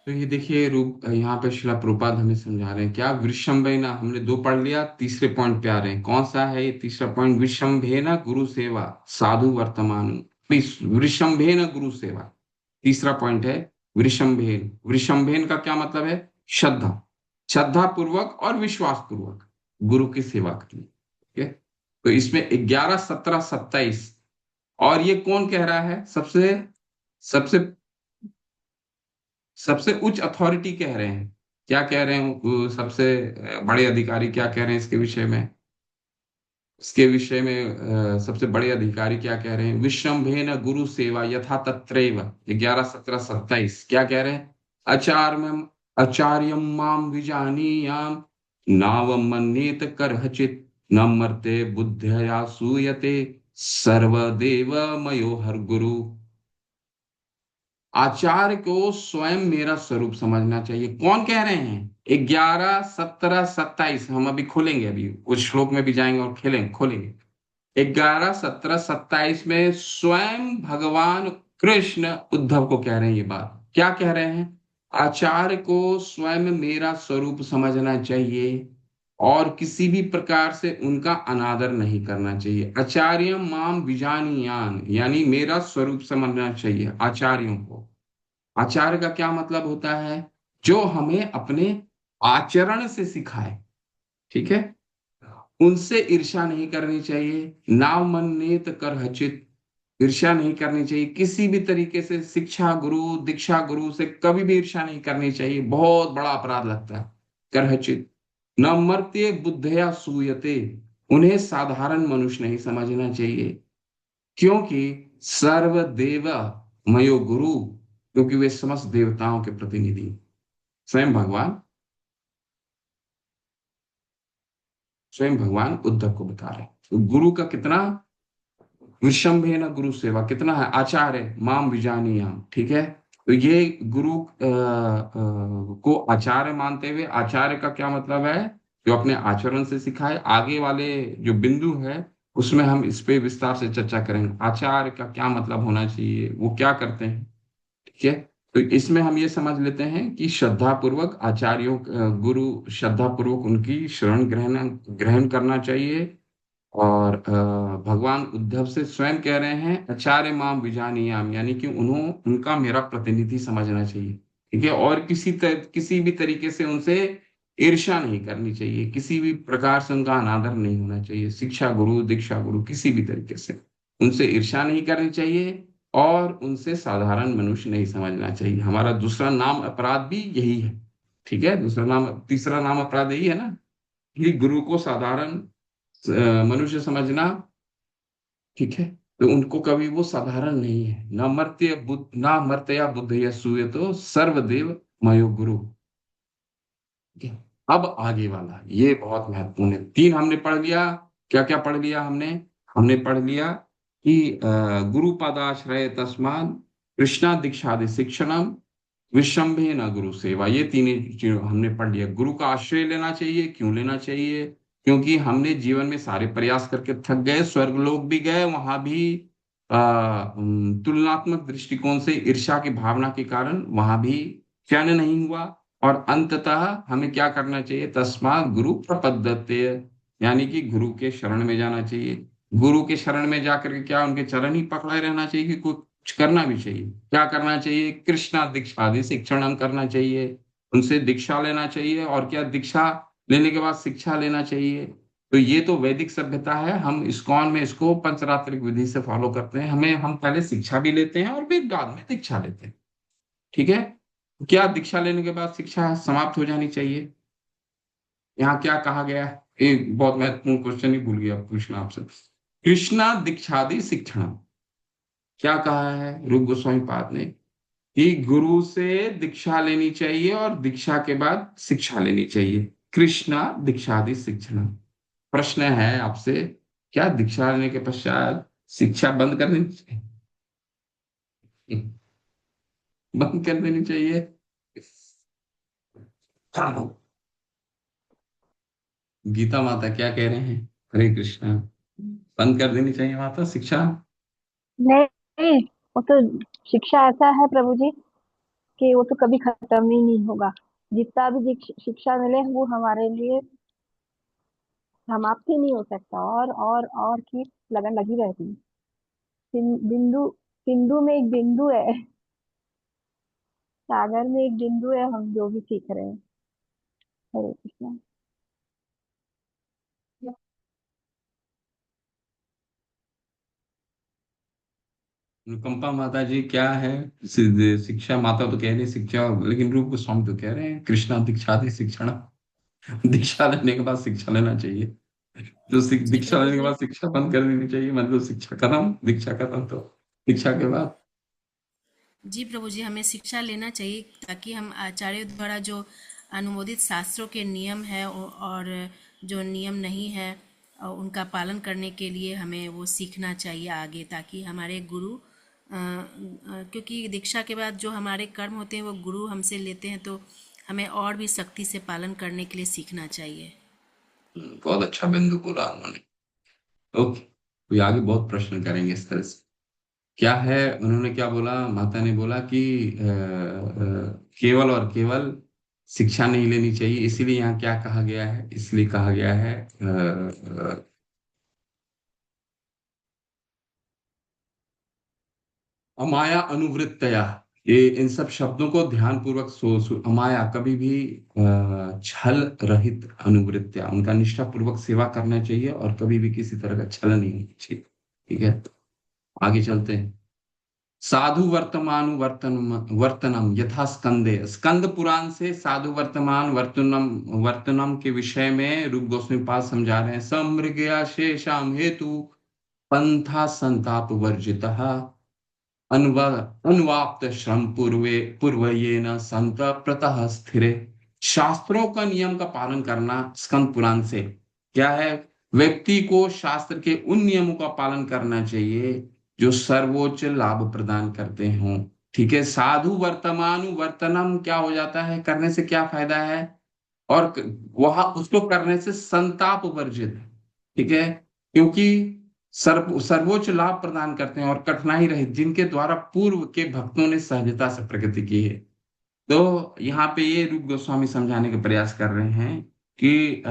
तो ये देखिए रूप, यहाँ पे श्रीला प्रभुपाद हमें समझा रहे हैं क्या, वृषंभेना, हमने दो पढ़ लिया, तीसरे पॉइंट पे आ रहे हैं। कौन सा है ये तीसरा पॉइंट, वृषंभेना गुरु सेवा साधु वर्तमान। वृषंभेन गुरु सेवा, तीसरा पॉइंट है वृषंभेन। वृषंभेन का क्या मतलब है, श्रद्धा, श्रद्धा पूर्वक और विश्वास पूर्वक गुरु की सेवा करनी, ठीक है। तो इसमें 11, 17, 27, और ये कौन कह रहा है, सबसे सबसे सबसे उच्च अथॉरिटी कह रहे हैं, क्या कह रहे हैं वो सबसे बड़े अधिकारी क्या कह रहे हैं इसके विषय में, इसके विषय में सबसे बड़े अधिकारी क्या कह रहे हैं, विश्रम्भेन गुरु सेवा यथा तत्रैव। 11, 17, 27 क्या कह रहे हैं, आचार्यम माम विजानीयाम नावमन्येत करहचित न मर्ते बुद्ध्या सूयते सर्वदेव मयो हर गुरु। आचार्य को स्वयं मेरा स्वरूप समझना चाहिए। कौन कह रहे हैं, 11, 17, 27, हम अभी खोलेंगे, अभी कुछ श्लोक में भी जाएंगे और खेलेंगे खोलेंगे। 11, 17, 27 में स्वयं भगवान कृष्ण उद्धव को कह रहे हैं ये बात। क्या कह रहे हैं, आचार्य को स्वयं मेरा स्वरूप समझना चाहिए और किसी भी प्रकार से उनका अनादर नहीं करना चाहिए। आचार्य माम विजानीयान, यानी मेरा स्वरूप समझना चाहिए आचार्यों को। आचार्य का क्या मतलब होता है, जो हमें अपने आचरण से सिखाए, ठीक है। उनसे ईर्ष्या नहीं करनी चाहिए, नाव मन्नेत कर हचित, ईर्ष्या नहीं करनी चाहिए किसी भी तरीके से। शिक्षा गुरु, दीक्षा गुरु से कभी भी ईर्ष्या नहीं करनी चाहिए, बहुत बड़ा अपराध लगता है। कर हचित न मर्त्य बुद्धया सूयते, उन्हें साधारण मनुष्य नहीं समझना चाहिए, क्योंकि सर्वदेव मयो गुरु, क्योंकि वे समस्त देवताओं के प्रतिनिधि स्वयं भगवान, स्वयं भगवान उद्धव को बता रहे हैं। तो गुरु का कितना, विषंभे न गुरु सेवा कितना है, आचार्य माम विजानीयाम, ठीक है। तो ये गुरु को आचार्य मानते हुए, आचार्य का क्या मतलब है, जो अपने आचरण से सिखाए। आगे वाले जो बिंदु है उसमें हम इस पे विस्तार से चर्चा करेंगे, आचार्य का क्या मतलब होना चाहिए, वो क्या करते हैं, ठीक है। तो इसमें हम ये समझ लेते हैं कि श्रद्धा पूर्वक आचार्यों, गुरु श्रद्धा पूर्वक उनकी शरण ग्रहण ग्रहण करना चाहिए। और भगवान उद्धव से स्वयं कह रहे हैं आचार्य माम विजानीयाम, यानी कि उनका मेरा प्रतिनिधि समझना चाहिए, ठीक है। और किसी भी तरीके से उनसे ईर्ष्या नहीं करनी चाहिए, किसी भी प्रकार से उनका अनादर नहीं होना चाहिए। शिक्षा गुरु, दीक्षा गुरु, किसी भी तरीके से उनसे ईर्ष्या नहीं करनी चाहिए और उनसे साधारण मनुष्य नहीं समझना चाहिए। हमारा दूसरा नाम अपराध भी यही है, ठीक है। दूसरा नाम, तीसरा नाम अपराध यही है ना, कि गुरु को साधारण मनुष्य समझना, ठीक है। तो उनको कभी वो साधारण नहीं है। ना मर्त्य बुद्ध या सूय तो सर्वदेव मयो गुरु, ठीक है। अब आगे वाला ये बहुत महत्वपूर्ण है। 3 हमने पढ़ लिया। क्या क्या पढ़ लिया हमने? हमने पढ़ लिया कि गुरु पदाश्रय तस्मात् कृष्णा दीक्षादि शिक्षणम विश्रम्भे न गुरु सेवा। ये 3 चीज हमने पढ़ लिया। गुरु का आश्रय लेना चाहिए। क्यों लेना चाहिए? क्योंकि हमने जीवन में सारे प्रयास करके थक गए, स्वर्ग लोक भी गए, वहां भी तुलनात्मक दृष्टिकोण से ईर्ष्या की भावना के कारण वहां भी चयन नहीं हुआ। और अंततः हमें क्या करना चाहिए? तस्मात् गुरु प्रपद्यते, यानी कि गुरु के शरण में जाना चाहिए। गुरु के शरण में जाकर के क्या उनके चरण ही पकड़े रहना चाहिए कि कुछ करना भी चाहिए? क्या करना चाहिए? कृष्णा दीक्षादि शिक्षण करना चाहिए, उनसे दीक्षा लेना चाहिए। और क्या? दीक्षा लेने के बाद शिक्षा लेना चाहिए। तो ये तो वैदिक सभ्यता है। हम इस्कॉन में इसको पंचरात्रिक विधि से फॉलो करते हैं। हम पहले शिक्षा भी लेते हैं और फिर बाद में दीक्षा लेते हैं। ठीक है? क्या दीक्षा लेने के बाद शिक्षा समाप्त हो जानी चाहिए? यहाँ क्या कहा गया है? एक बहुत महत्वपूर्ण क्वेश्चन ही भूल गया पूछना आपसे। कृष्णा दीक्षादि शिक्षण, क्या कहा है रूप गोस्वामी पाद ने? कि गुरु से दीक्षा लेनी चाहिए और दीक्षा के बाद शिक्षा लेनी चाहिए। कृष्णा दीक्षादि शिक्षण। प्रश्न है आपसे, क्या दीक्षा लेने के पश्चात शिक्षा बंद कर देनी चाहिए? बंद कर देनी चाहिए? गीता माता क्या कह रहे हैं? हरे कृष्णा। बंद कर देनी चाहिए माता शिक्षा? नहीं नहीं, वो तो शिक्षा ऐसा है प्रभु जी कि वो तो कभी खत्म ही नहीं होगा। जितना भी शिक्षा मिले वो हमारे लिए समाप्त ही नहीं हो सकता। और की लगन लगी रहती है। बिंदु बिंदु में एक बिंदु है, सागर में एक बिंदु है, हम जो भी सीख रहे हैं। हरे कृष्णा। अनुकंपा माता जी क्या है? शिक्षा माता तो कह रही है शिक्षा, लेकिन रूप गोस्वामी तो कह रहे हैं कृष्णा दीक्षा दे शिक्षण। दीक्षा लेने के बाद शिक्षा लेना चाहिए। तो जी दीक्षा प्रभु लेने के जी। बाद शिक्षा बंद कर देनी चाहिए, मतलब शिक्षा खत्म, दीक्षा खत्म तो दीक्षा के बाद। जी प्रभु जी, हमें शिक्षा लेना चाहिए ताकि हम आचार्यों द्वारा जो अनुमोदित शास्त्रों के नियम है और जो नियम नहीं है उनका पालन करने के लिए हमें वो सीखना चाहिए आगे, ताकि हमारे गुरु क्योंकि दीक्षा के बाद जो हमारे कर्म होते हैं वो गुरु हमसे लेते हैं, तो हमें और भी सख्ती से पालन करने के लिए सीखना चाहिए। बहुत अच्छा बिंदु बोला उन्होंने। ओके, तो ये आगे बहुत प्रश्न करेंगे इस तरह से। क्या है उन्होंने क्या बोला? माता ने बोला कि केवल और केवल शिक्षा नहीं लेनी चाहिए। इसीलिए यहाँ क्या कहा गया है? इसलिए कहा गया है अमाया अनुवृत्तया। ये इन सब शब्दों को ध्यान पूर्वक अमाया कभी भी छल रहित अनुवृत्तिया, उनका निष्ठा पूर्वक सेवा करना चाहिए और कभी भी किसी तरह का छल नहीं होना चाहिए। ठीक है, आगे चलते हैं। साधु वर्तमान वर्तनम यथा स्कंदे। स्कंद पुराण से साधु वर्तमान वर्तनम वर्तनम के विषय में रूप गोस्वामी पाद समझा रहे हैं। समृगया शेषाम हेतु पंथा संताप वर्जितः अनुवाप्त श्रम पूर्वयेन संत प्रतः स्थिरे। शास्त्रों का नियम का पालन करना स्कंद पुराण से क्या है? व्यक्ति को शास्त्र के उन नियमों का पालन करना चाहिए जो सर्वोच्च लाभ प्रदान करते हों। ठीक है, साधु वर्तमान वर्तनम क्या हो जाता है? करने से क्या फायदा है? और वहां उसको करने से संताप वर्जित। ठीक है, क्योंकि सर्वोच्च लाभ प्रदान करते हैं और कठिनाई रहित, जिनके द्वारा पूर्व के भक्तों ने सहजता से प्रगति की है। तो यहाँ पे ये रूप गोस्वामी समझाने का प्रयास कर रहे हैं कि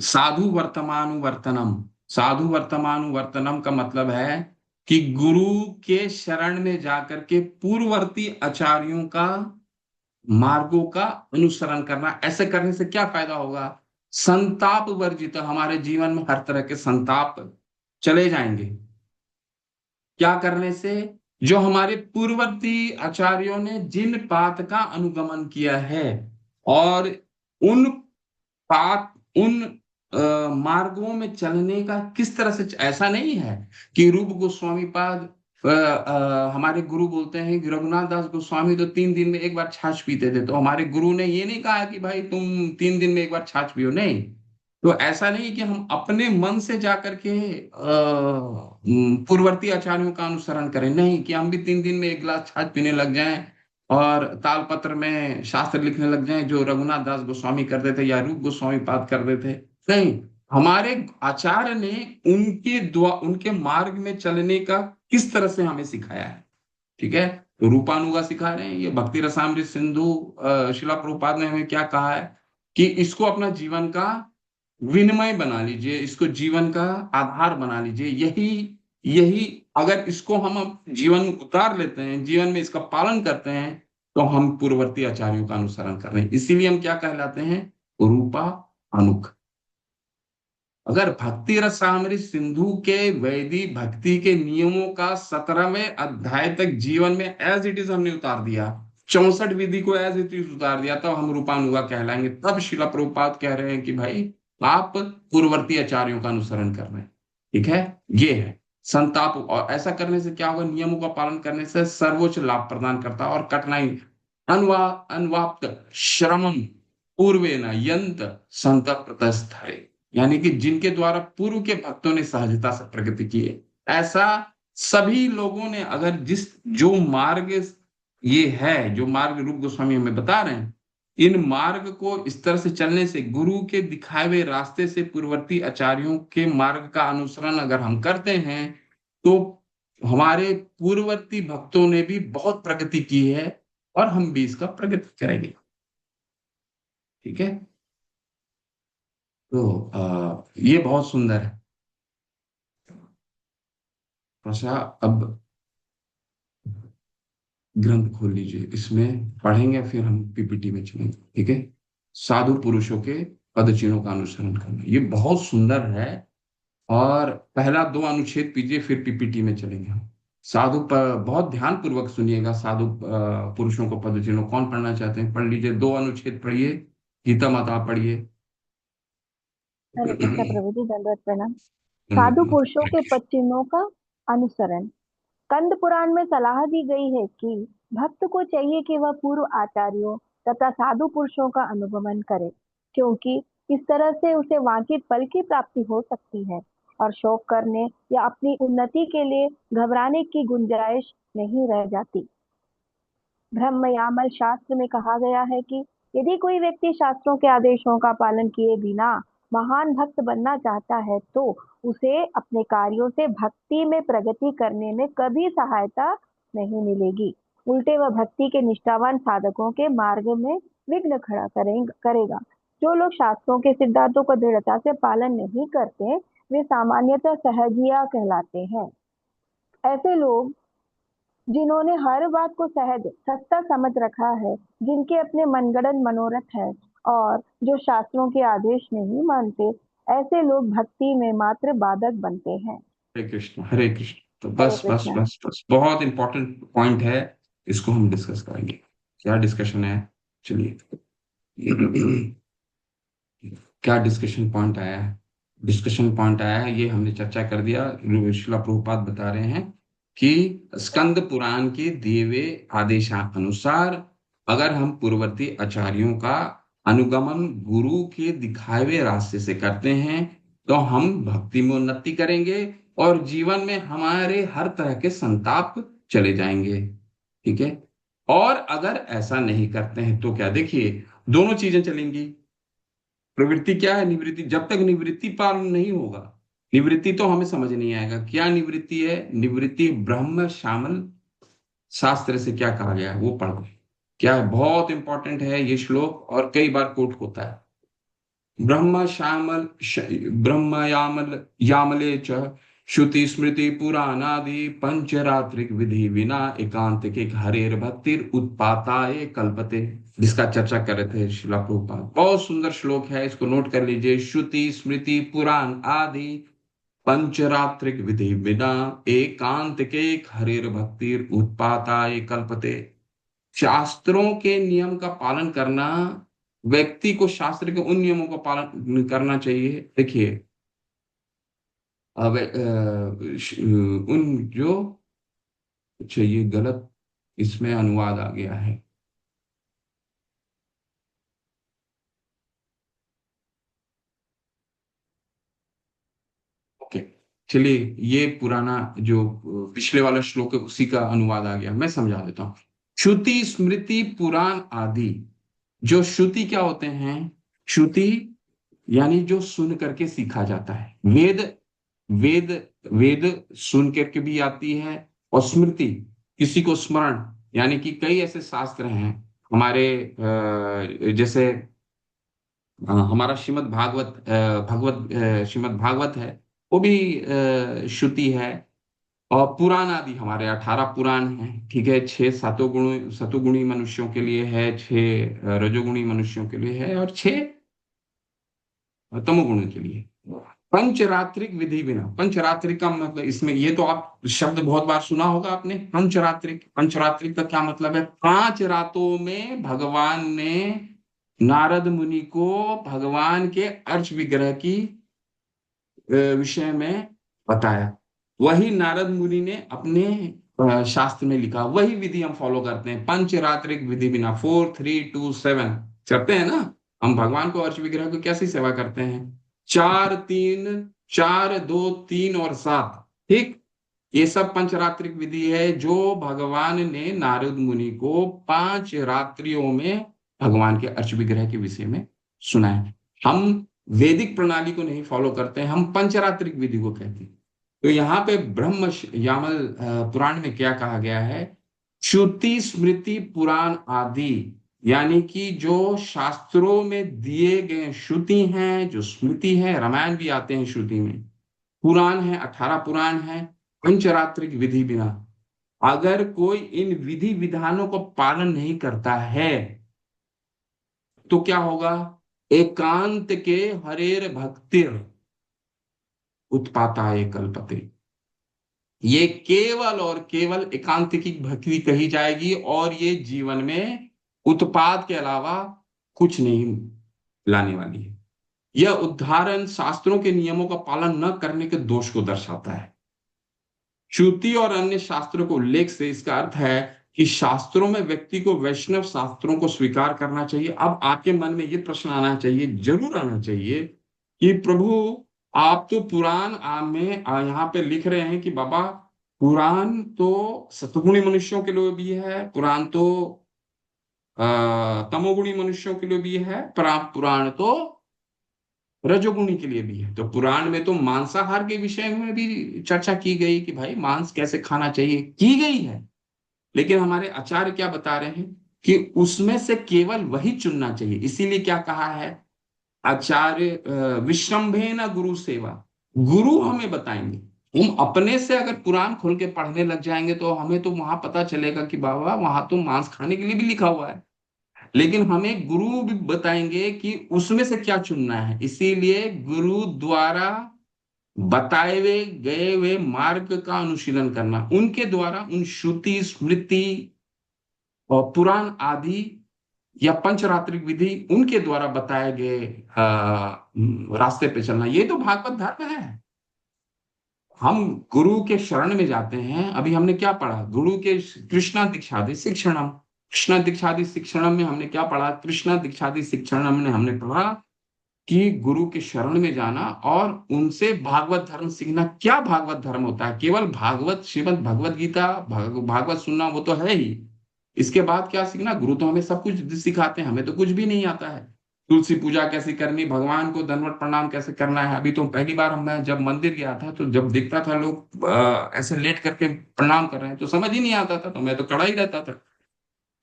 साधु वर्तमानुवर्तनम। साधु वर्तमानुवर्तनम का मतलब है कि गुरु के शरण में जाकर के पूर्ववर्ती आचार्यों का मार्गों का अनुसरण करना। ऐसे करने से क्या फायदा होगा? संताप वर्जित, हमारे जीवन में हर तरह के संताप चले जाएंगे। क्या करने से? जो हमारे पूर्ववर्ती आचार्यों ने जिन पात का अनुगमन किया है और उन पात उन मार्गों में चलने का किस तरह से। ऐसा नहीं है कि रूप गोस्वामी पाद हमारे गुरु बोलते हैं कि रघुनाथ दास गोस्वामी तो 3 दिन में एक बार छाछ पीते थे, तो हमारे गुरु ने ये नहीं कहा कि भाई तुम 3 दिन में एक बार छाछ पियो, नहीं। तो ऐसा नहीं कि हम अपने मन से जाकर के पूर्ववर्ती आचार्यों का अनुसरण करें, नहीं कि हम भी 3 दिन में एक गिलास छाछ पीने लग जाएं और तालपत्र में शास्त्र लिखने लग जाएं जो रघुनाथ दास गोस्वामी करते थे या रूप गोस्वामी पाद करते थे। नहीं, हमारे आचार्य ने उनके मार्ग में चलने का किस तरह से हमें सिखाया है। ठीक है, तो रूपानुगा सिखा रहे हैं, ये भक्ति रसामृत सिंधु शिला प्रभुपाद ने हमें क्या कहा है कि इसको अपना जीवन का विनिमय बना लीजिए, इसको जीवन का आधार बना लीजिए। यही यही अगर इसको हम जीवन में उतार लेते हैं, जीवन में इसका पालन करते हैं, तो हम पूर्ववर्ती आचार्यों का अनुसरण कर रहे हैं। इसीलिए हम क्या कहलाते हैं, रूपा अनुक। अगर भक्ति रसामृत सिंधु के वैदिक भक्ति के नियमों का 17वें अध्याय तक जीवन में एज इट इज हमने उतार दिया, 64 विधि को एज इट इज उतार दिया, तब हम रूपानुगा कहलाएंगे। तब शिला प्रभुपाद कह रहे हैं कि भाई आप पूर्ववर्ती आचार्यों का अनुसरण कर रहे हैं। ठीक है, ये है संताप। और ऐसा करने से क्या होगा, नियमों का पालन करने से सर्वोच्च लाभ प्रदान करता है और कठिनाई अनवाप्त श्रमम पूर्वे न यंत संतप्तस्थरे, यानी कि जिनके द्वारा पूर्व के भक्तों ने सहजता से प्रगति की है, ऐसा सभी लोगों ने अगर जो मार्ग ये है, जो मार्ग रूप गोस्वामी हमें बता रहे हैं, इन मार्ग को इस तरह से चलने से, गुरु के दिखाए हुए रास्ते से पूर्ववर्ती आचार्यों के मार्ग का अनुसरण अगर हम करते हैं, तो हमारे पूर्ववर्ती भक्तों ने भी बहुत प्रगति की है और हम भी इसका प्रगति करेंगे। ठीक है, तो ये बहुत सुंदर है। अच्छा, अब ग्रंथ खोल लीजिए, इसमें पढ़ेंगे, फिर हम पीपीटी में चलेंगे। ठीक है, साधु पुरुषों के पद चिन्हों का अनुसरण करना, ये बहुत सुंदर है। और पहला 2 अनुच्छेद पीजिए, फिर पीपीटी में चलेंगे हम। बहुत ध्यान पूर्वक सुनिएगा। साधु पुरुषों को पद चिन्हों, कौन पढ़ना चाहते हैं पढ़ लीजिए। 2 अनुच्छेद पढ़िए। गीता माता पढ़िए। हरे कृष्ण प्रभु जी, दंडवत प्रणाम। साधु पुरुषों के पद चिन्हों का अनुसरण। कंद पुराण में सलाह दी गई है कि भक्त को चाहिए कि वह पूर्व आचार्यों तथा साधु पुरुषों का अनुगमन करे, क्योंकि इस तरह से उसे वांछित फल की प्राप्ति हो सकती है और शोक करने या अपनी उन्नति के लिए घबराने की गुंजाइश नहीं रह जाती। ब्रह्मयामल शास्त्र में कहा गया है कि यदि कोई व्यक्ति शास्त्रों के आदेशों का पालन किए बिना महान भक्त बनना चाहता है, तो उसे अपने कार्यों से भक्ति में प्रगति करने में कभी सहायता नहीं मिलेगी। उल्टे वह भक्ति के निष्ठावान साधकों के मार्ग में विघ्न खड़ा करेगा। जो लोग शास्त्रों के सिद्धांतों का दृढ़ता से पालन नहीं करते, वे सामान्यतः सहजिया कहलाते हैं। ऐसे लोग जिन्होंने हर बात को सहज सस्ता समझ रखा है, जिनके अपने मनगढ़ंत मनोरथ है और जो शास्त्रों के आदेश नहीं मानते, ऐसे लोग भक्ति में मात्र बाधक बनते हैं। हरे कृष्ण, हरे कृष्ण। तो हरे बस बस कृष्ण। बस बस, बहुत इंपॉर्टेंट पॉइंट है, इसको हम डिस्कस करेंगे। क्या डिस्कशन है, चलिए। क्या डिस्कशन पॉइंट आया है? डिस्कशन पॉइंट आया है, ये हमने चर्चा कर दिया। श्रीला प्रभुपाद बता रहे हैं कि स्कंद पुराण के दिए हुए आदेशानुसार अगर हम पूर्ववर्ती आचार्यों का अनुगमन गुरु के दिखाए हुए रास्ते से करते हैं, तो हम भक्ति में उन्नति करेंगे और जीवन में हमारे हर तरह के संताप चले जाएंगे। ठीक है, और अगर ऐसा नहीं करते हैं तो क्या, देखिए दोनों चीजें चलेंगी। प्रवृत्ति क्या है, निवृत्ति। जब तक निवृत्ति पालन नहीं होगा, निवृत्ति तो हमें समझ नहीं आएगा क्या निवृत्ति है। निवृत्ति ब्रह्म श्यामल शास्त्र से क्या कहा गया है वो पढ़ो, क्या है, बहुत इंपॉर्टेंट है ये श्लोक और कई बार कोट होता है। ब्रह्म श्यामल ब्रह्म यामल यामले च श्रुति स्मृति पुराणादि पंचरात्रिक विधि विना एकांत के हरेर भक्तिर उत्पाताय कल्पते, जिसका चर्चा कर रहे थे शिला प्रभुपाद। बहुत सुंदर श्लोक है, इसको नोट कर लीजिए। श्रुति स्मृति पुराण आदि पंचरात्रिक विधि बिना एकांत के हरेर भक्तिर उत्पाताय कल्पते। शास्त्रों के नियम का पालन करना, व्यक्ति को शास्त्र के उन नियमों का पालन करना चाहिए। देखिए अब उन जो अच्छा, ये गलत इसमें अनुवाद आ गया है। ओके, चलिए, ये पुराना जो पिछले वाला श्लोक है उसी का अनुवाद आ गया, मैं समझा देता हूँ। श्रुति स्मृति पुराण आदि। जो श्रुति क्या होते हैं? श्रुति यानी जो सुन करके सीखा जाता है। वेद, वेद वेद सुन करके भी आती है। और स्मृति, किसी को स्मरण, यानी कि कई ऐसे शास्त्र हैं हमारे, जैसे हमारा श्रीमद् भागवत, श्रीमद् भागवत है, वो भी श्रुति है। और पुराण आदि हमारे 18 पुराण हैं, ठीक है। 6 सतोगुणी मनुष्यों के लिए है, 6 रजोगुणी मनुष्यों के लिए है, और 6 तमोगुणों के लिए। पंचरात्रिक विधि बिना, पंचरात्रिक का मतलब इसमें, ये तो आप शब्द बहुत बार सुना होगा आपने, पंचरात्रिक। पंचरात्रिक का क्या मतलब है? 5 रातों में भगवान ने नारद मुनि को भगवान के अर्च विग्रह की विषय में बताया। वही नारद मुनि ने अपने शास्त्र में लिखा, वही विधि हम फॉलो करते हैं। पंचरात्रिक विधि बिना, 4 3 2 7 करते हैं ना। हम भगवान को अर्च विग्रह को कैसी सेवा करते हैं? 4 3 4 2 3 और 7, ठीक। ये सब पंचरात्रिक विधि है जो भगवान ने नारद मुनि को 5 रात्रियों में भगवान के अर्च विग्रह के विषय में सुनाया। हम वैदिक प्रणाली को नहीं फॉलो करते हैं, हम पंचरात्रिक विधि को कहते हैं। तो यहाँ पे ब्रह्म यामल पुराण में क्या कहा गया है? श्रुति स्मृति पुराण आदि, यानी कि जो शास्त्रों में दिए गए श्रुति हैं, जो स्मृति है, रामायण भी आते हैं श्रुति में, पुराण है, 18 पुराण है, पंचरात्रिक विधि बिना। अगर कोई इन विधि विधानों को पालन नहीं करता है तो क्या होगा? एकांत के हरेर भक्तिर उत्पाताय कल्पते। ये केवल और केवल एकांतिक भक्ति कही जाएगी, और ये जीवन में उत्पाद के अलावा कुछ नहीं लाने वाली है। यह उदाहरण शास्त्रों के नियमों का पालन न करने के दोष को दर्शाता है। श्रुति और अन्य शास्त्रों के उल्लेख से इसका अर्थ है कि शास्त्रों में व्यक्ति को वैष्णव शास्त्रों को स्वीकार करना चाहिए। अब आपके मन में ये प्रश्न आना चाहिए, जरूर आना चाहिए, कि प्रभु आप तो पुराण में यहाँ पे लिख रहे हैं कि बाबा पुराण तो सतगुणी मनुष्यों के लिए भी है, पुराण तो तमोगुणी मनुष्यों के लिए भी है, पुराण तो रजोगुणी के लिए भी है। तो पुराण में तो मांसाहार के विषय में भी चर्चा की गई कि भाई मांस कैसे खाना चाहिए, की गई है। लेकिन हमारे आचार्य क्या बता रहे हैं कि उसमें से केवल वही चुनना चाहिए। इसीलिए क्या कहा है आचार्य? विश्रम्भे न गुरु सेवा, गुरु हमें बताएंगे। हम अपने से अगर पुराण खोल के पढ़ने लग जाएंगे तो हमें तो वहां पता चलेगा कि बाबा वहां तो मांस खाने के लिए भी लिखा हुआ है, लेकिन हमें गुरु भी बताएंगे कि उसमें से क्या चुनना है। इसीलिए गुरु द्वारा बताए हुए गए हुए मार्ग का अनुशीलन करना, उनके द्वारा उन श्रुति स्मृति और पुराण आदि या पंचरात्रिक विधि, उनके द्वारा बताए गए रास्ते पे चलना, ये तो भागवत धर्म है। हम गुरु के शरण में जाते हैं। अभी हमने क्या पढ़ा? गुरु के कृष्णा दीक्षादि शिक्षणम, कृष्णा दीक्षादि शिक्षणम में हमने क्या पढ़ा? कृष्णा दीक्षादि शिक्षणम में हमने पढ़ा कि गुरु के शरण में जाना और उनसे भागवत धर्म सीखना। क्या भागवत धर्म होता है? केवल भागवत, श्रीमद् भगवत गीता, भागवत सुनना, वो तो है ही। इसके बाद क्या सीखना? गुरु तो हमें सब कुछ सिखाते हैं, हमें तो कुछ भी नहीं आता है। तुलसी पूजा कैसे करनी, भगवान को दंडवत प्रणाम कैसे करना है। अभी तो पहली बार मैं जब मंदिर गया था तो जब देखता था लोग ऐसे लेट करके प्रणाम कर रहे हैं तो समझ ही नहीं आता था, तो मैं तो खड़ा ही रहता था,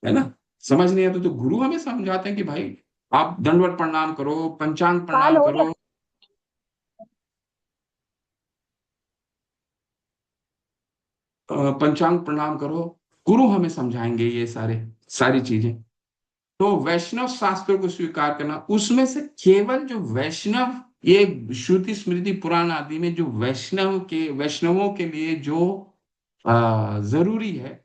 है ना। समझ नहीं आता तो गुरु हमें समझाते हैं कि भाई आप दंडवत प्रणाम करो, पंचांग काल प्रणाम हो करो, पंचांग प्रणाम करो। गुरु हमें समझाएंगे ये सारी चीजें। तो वैष्णव शास्त्रों को स्वीकार करना, उसमें से केवल जो वैष्णव, ये श्रुति स्मृति पुराण आदि में जो वैष्णवों के लिए जो जरूरी है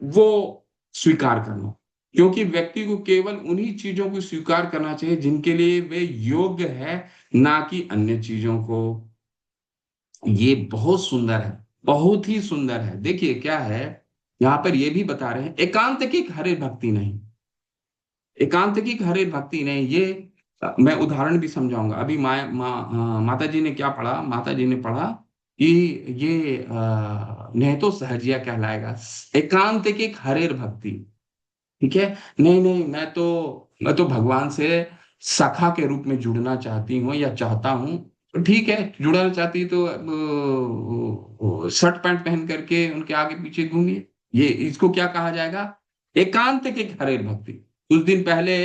वो स्वीकार करना। क्योंकि व्यक्ति को केवल उन्हीं चीजों को स्वीकार करना चाहिए जिनके लिए वे योग्य है, ना कि अन्य चीजों को। ये बहुत सुंदर है, बहुत ही सुंदर है। देखिए क्या है यहाँ पर ये भी बता रहे हैं एकांत की हरे भक्ति नहीं, एकांत की हरे भक्ति नहीं। ये मैं उदाहरण भी समझाऊंगा। अभी माता जी ने क्या पढ़ा, माता जी ने पढ़ा कि ये नहीं तो सहजिया कहलाएगा, एकांत की हरेर भक्ति। ठीक है, नहीं नहीं, मैं तो भगवान से सखा के रूप में जुड़ना चाहती हूँ या चाहता हूँ। तो ठीक है, जुड़ना चाहती तो शर्ट पैंट पहन करके उनके आगे पीछे घूमिए। ये इसको क्या कहा जाएगा? एकांत की हरेर भक्ति। कुछ दिन पहले,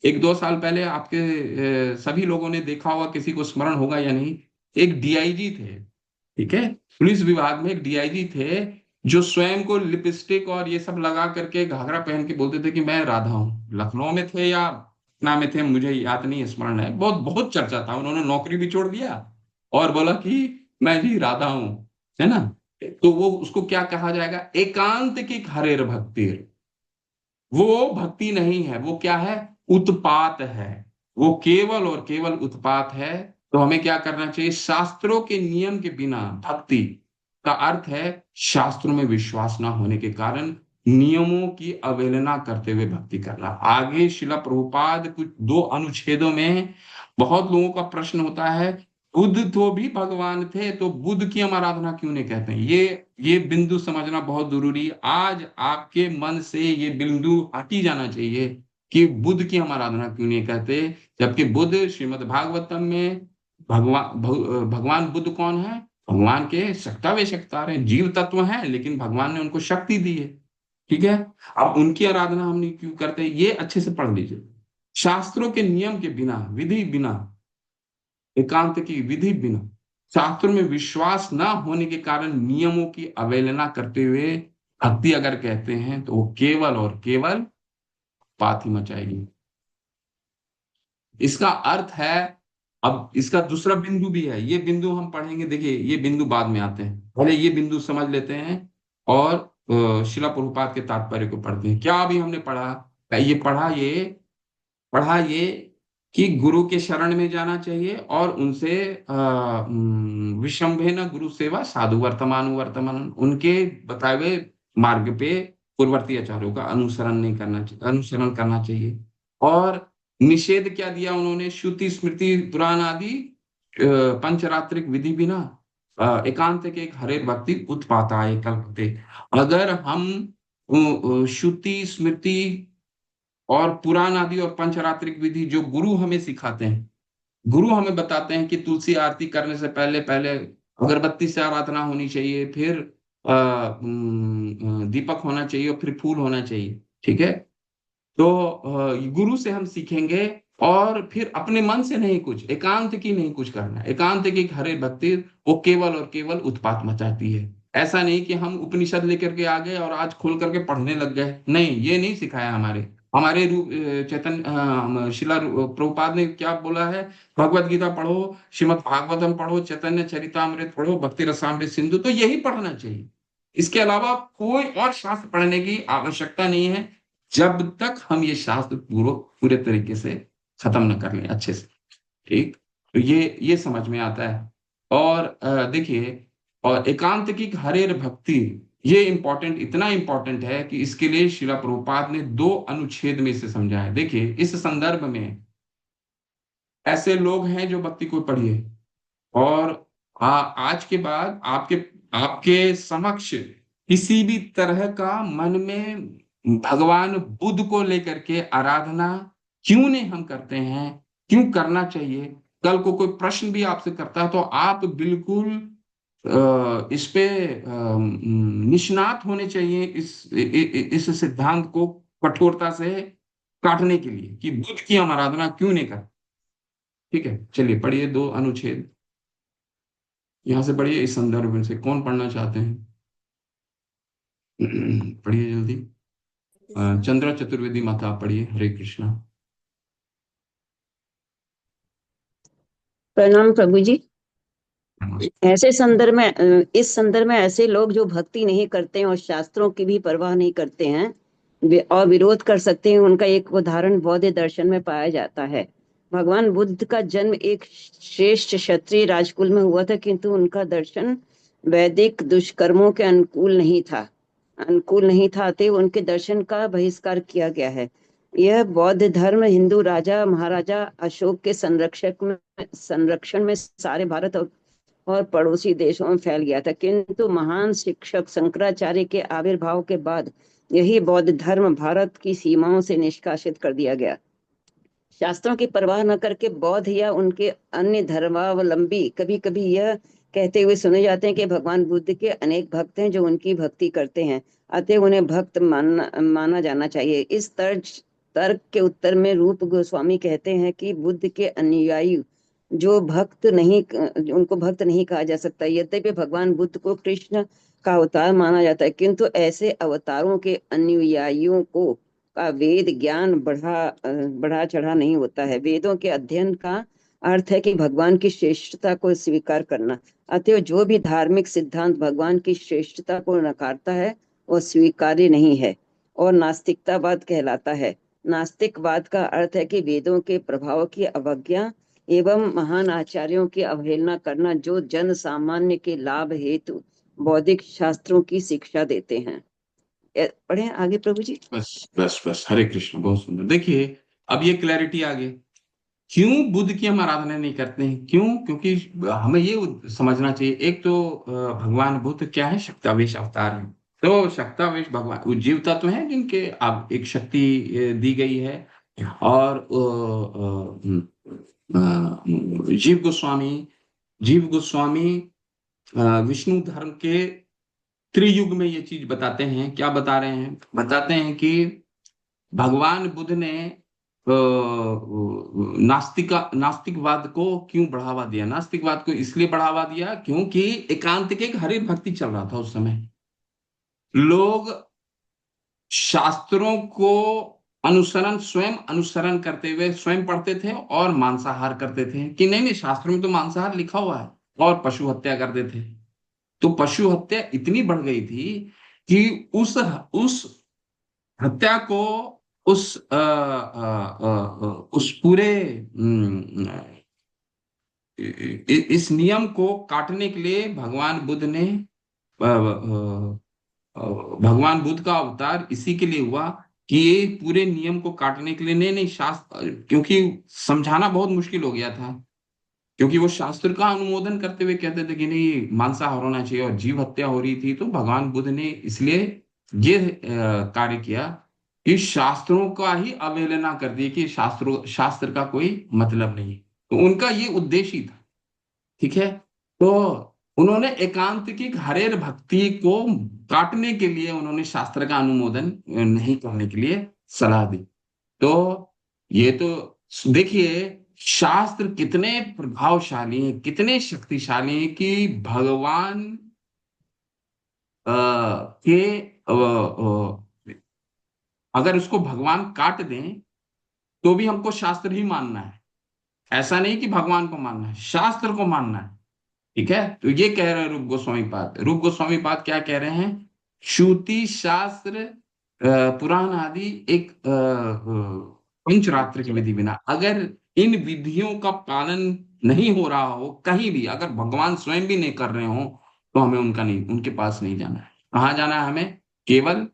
1-2 साल पहले आपके सभी लोगों ने देखा होगा, किसी को स्मरण होगा या नहीं, एक डीआईजी थे, ठीक है, पुलिस विभाग में एक डीआईजी थे, जो स्वयं को लिपस्टिक और ये सब लगा करके घाघरा पहन के बोलते थे कि मैं राधा हूँ। लखनऊ में थे या पटना में थे, मुझे याद नहीं, स्मरण है, बहुत बहुत चर्चा था। उन्होंने नौकरी भी छोड़ दिया और बोला कि मैं जी राधा हूँ, है ना। तो वो उसको क्या कहा जाएगा? एकांत की हरेर भक्ति। वो भक्ति नहीं है, वो क्या है? उत्पात है। वो केवल और केवल उत्पात है। तो हमें क्या करना चाहिए? शास्त्रों के नियम के बिना भक्ति का अर्थ है शास्त्रों में विश्वास ना होने के कारण नियमों की अवहेलना करते हुए भक्ति करना। आगे शिला प्रभुपाद कुछ 2 अनुच्छेदों में बहुत लोगों का प्रश्न होता है, बुद्ध तो भी भगवान थे, तो बुद्ध की हम आराधना क्यों नहीं कहते हैं? ये बिंदु समझना बहुत जरूरी है। आज आपके मन से ये बिंदु हटी जाना चाहिए कि बुद्ध की हम आराधना क्यों नहीं कहते, जबकि बुद्ध श्रीमद् भागवतम में भगवान बुद्ध कौन है? भगवान के शक्ता वे शक्तार हैं, जीव तत्व हैं, लेकिन भगवान ने उनको शक्ति दी है। ठीक है, अब उनकी आराधना हम नहीं क्यों करते? ये अच्छे से पढ़ लीजिए। शास्त्रों के नियम के बिना, विधि बिना, एकांत की विधि बिना, शास्त्रों में विश्वास ना होने के कारण नियमों की अवहेलना करते हुए भक्ति अगर कहते हैं तो वो केवल और केवल पाप ही मचाएगी। इसका अर्थ है, अब इसका दूसरा बिंदु भी है, ये बिंदु हम पढ़ेंगे। देखिए, ये बिंदु बाद में आते हैं, पहले ये बिंदु समझ लेते हैं और शिला प्रभुपाद के तात्पर्य को पढ़ते हैं। क्या अभी हमने पढ़ा? ये पढ़ा ये कि गुरु के शरण में जाना चाहिए और उनसे विषम्भे न गुरु सेवा साधु वर्तमान उनके बताए हुए मार्ग पे पूर्ववर्ती आचार्यों का अनुसरण नहीं करना चाहिए, अनुसरण करना चाहिए। और निषेध क्या दिया उन्होंने? श्रुति स्मृति पुराण आदि पंचरात्रिक विधि बिना एकांत के एक हरे भक्ति उत्पाताय कल्पते। अगर हम श्रुति स्मृति और पुराण आदि और पंचरात्रिक विधि जो गुरु हमें सिखाते हैं, गुरु हमें बताते हैं कि तुलसी आरती करने से पहले पहले अगरबत्ती से आराधना होनी चाहिए, फिर दीपक होना चाहिए और फिर फूल होना चाहिए। ठीक है, तो गुरु से हम सीखेंगे और फिर अपने मन से नहीं, कुछ एकांत की नहीं कुछ करना। एकांत की हरे भक्ति वो केवल और केवल उत्पात मचाती है। ऐसा नहीं कि हम उपनिषद लेकर के आ गए और आज खोल करके पढ़ने लग गए, नहीं, ये नहीं सिखाया हमारे हमारे रूप चैतन्य शिला प्रभुपाद ने क्या बोला है? भगवत गीता पढ़ो, श्रीमद् भागवतम पढ़ो, चैतन्य चरितामृत पढ़ो, भक्ति रसामृत सिंधु, तो यही पढ़ना चाहिए। इसके अलावा कोई और शास्त्र पढ़ने की आवश्यकता नहीं है, जब तक हम ये शास्त्र पूरे तरीके से खत्म न कर लें अच्छे से। ठीक, तो ये समझ में आता है। और देखिए, और एकांत की हरेर भक्ति, ये इंपॉर्टेंट, इतना इंपॉर्टेंट है कि इसके लिए शिला प्रभुपाद ने 2 अनुच्छेद में इसे समझा है। देखिए, इस संदर्भ में ऐसे लोग हैं जो भक्ति को पढ़िए और आज के बाद आपके आपके समक्ष किसी भी तरह का मन में भगवान बुद्ध को लेकर के आराधना क्यों नहीं हम करते हैं, क्यों करना चाहिए, कल को कोई प्रश्न भी आपसे करता है तो आप बिल्कुल इस पे निष्णात होने चाहिए, इस सिद्धांत को कठोरता से काटने के लिए कि बुद्ध की हम आराधना क्यों नहीं करते। ठीक है, चलिए पढ़िए 2 अनुच्छेद यहां से पढ़िए। इस संदर्भ में से कौन पढ़ना चाहते हैं? पढ़िए जल्दी। चंद्रा चतुर्वेदी माता पढ़िए। हरे कृष्णा। प्रणाम प्रभु जी। ऐसे संदर्भ में इस संदर्भ में ऐसे लोग जो भक्ति नहीं करते हैं और शास्त्रों की भी परवाह नहीं करते हैं और विरोध कर सकते हैं, उनका एक उदाहरण बौद्ध दर्शन में पाया जाता है। भगवान बुद्ध का जन्म एक श्रेष्ठ क्षत्रिय राजकुल में हुआ था, किंतु उनका दर्शन वैदिक दुष्कर्मों के अनुकूल नहीं था। अनुकूल नहीं था, अतएव उनके दर्शन का बहिष्कार किया गया है। यह बौद्ध धर्म हिंदू राजा महाराजा अशोक के संरक्षण में सारे भारत और पड़ोसी देशों में फैल गया था, किंतु महान शिक्षक शंकराचार्य के आविर्भाव के बाद यही बौद्ध धर्म भारत की सीमाओं से निष्कासित कर दिया गया। शास्त्रों की परवाह न करके बौद्ध या उनके अन्य धर्मावलंबी कभी कभी यह कहते हुए सुने जाते हैं कि भगवान बुद्ध के अनेक भक्त हैं जो उनकी भक्ति करते हैं, अतः उन्हें भक्त माना जाना चाहिए। इस तर्क के उत्तर में रूप गोस्वामी कहते हैं कि बुद्ध के अनुयायी जो भक्त नहीं, उनको भक्त नहीं कहा जा सकता। यद्यपि भगवान बुद्ध को कृष्ण का अवतार माना जाता है, किंतु ऐसे अवतारों के अनुयायियों को का वेद ज्ञान बढ़ा चढ़ा नहीं होता है। वेदों के अध्ययन का अर्थ है कि भगवान की श्रेष्ठता को स्वीकार करना। अतएव जो भी धार्मिक सिद्धांत भगवान की श्रेष्ठता को नकारता है वो स्वीकार्य नहीं है और नास्तिकतावाद कहलाता है। नास्तिकवाद का अर्थ है कि वेदों के प्रभाव की अवज्ञा एवं महान आचार्यों की अवहेलना करना जो जन सामान्य के लाभ हेतु बौद्धिक शास्त्रों की शिक्षा देते हैं। पढ़े आगे प्रभु जी। बस बस बस, हरे कृष्ण, बहुत सुंदर। देखिए अब ये क्लैरिटी आ गई क्यों बुद्ध की हम आराधना नहीं करते हैं। क्यों? क्योंकि हमें ये समझना चाहिए, एक तो भगवान बुद्ध क्या है, शक्तावेश अवतार है। तो शक्तावेश भगवान वो जीव तत्व हैं जिनके अब एक शक्ति दी गई है। और जीव गोस्वामी विष्णु धर्म के त्रियुग में ये चीज बताते हैं। क्या बता रहे हैं? बताते हैं कि भगवान बुद्ध ने नास्तिकवाद को क्यों बढ़ावा दिया। नास्तिकवाद को इसलिए बढ़ावा दिया क्योंकि एकांतिक एक हरि भक्ति चल रहा था उस समय। लोग शास्त्रों को स्वयं अनुसरण करते हुए स्वयं पढ़ते थे और मांसाहार करते थे कि नहीं शास्त्रों में तो मांसाहार लिखा हुआ है, और पशु हत्या करते थे। तो पशु हत्या इतनी बढ़ गई थी कि उस हत्या को उस पूरे इस नियम को काटने के लिए भगवान बुद्ध का अवतार इसी के लिए हुआ कि ये पूरे नियम को काटने के लिए नहीं शास्त्र, क्योंकि समझाना बहुत मुश्किल हो गया था, क्योंकि वो शास्त्र का अनुमोदन करते हुए कहते थे कि नहीं मांसाहार होना चाहिए और जीव हत्या हो रही थी। तो भगवान बुद्ध ने इसलिए ये कार्य किया कि शास्त्रों का ही अवहेलना कर दी कि शास्त्र का कोई मतलब नहीं। तो उनका ये उद्देश्य ही था। ठीक है, तो उन्होंने एकांतिक हरेर भक्ति को काटने के लिए उन्होंने शास्त्र का अनुमोदन नहीं करने के लिए सलाह दी। तो ये तो देखिए शास्त्र कितने प्रभावशाली हैं, कितने शक्तिशाली हैं कि भगवान के अगर उसको भगवान काट दें तो भी हमको शास्त्र ही मानना है। ऐसा नहीं कि भगवान को मानना है, शास्त्र को मानना है। ठीक है, तो ये कह रहे हैं रूप गोस्वामी पाद क्या कह रहे हैं? श्रुति शास्त्र पुराण आदि एक पंचरात्र की विधि बिना, अगर इन विधियों का पालन नहीं हो रहा हो कहीं भी, अगर भगवान स्वयं भी नहीं कर रहे हो, तो हमें उनके पास नहीं जाना है। कहाँ जाना है? हमें केवल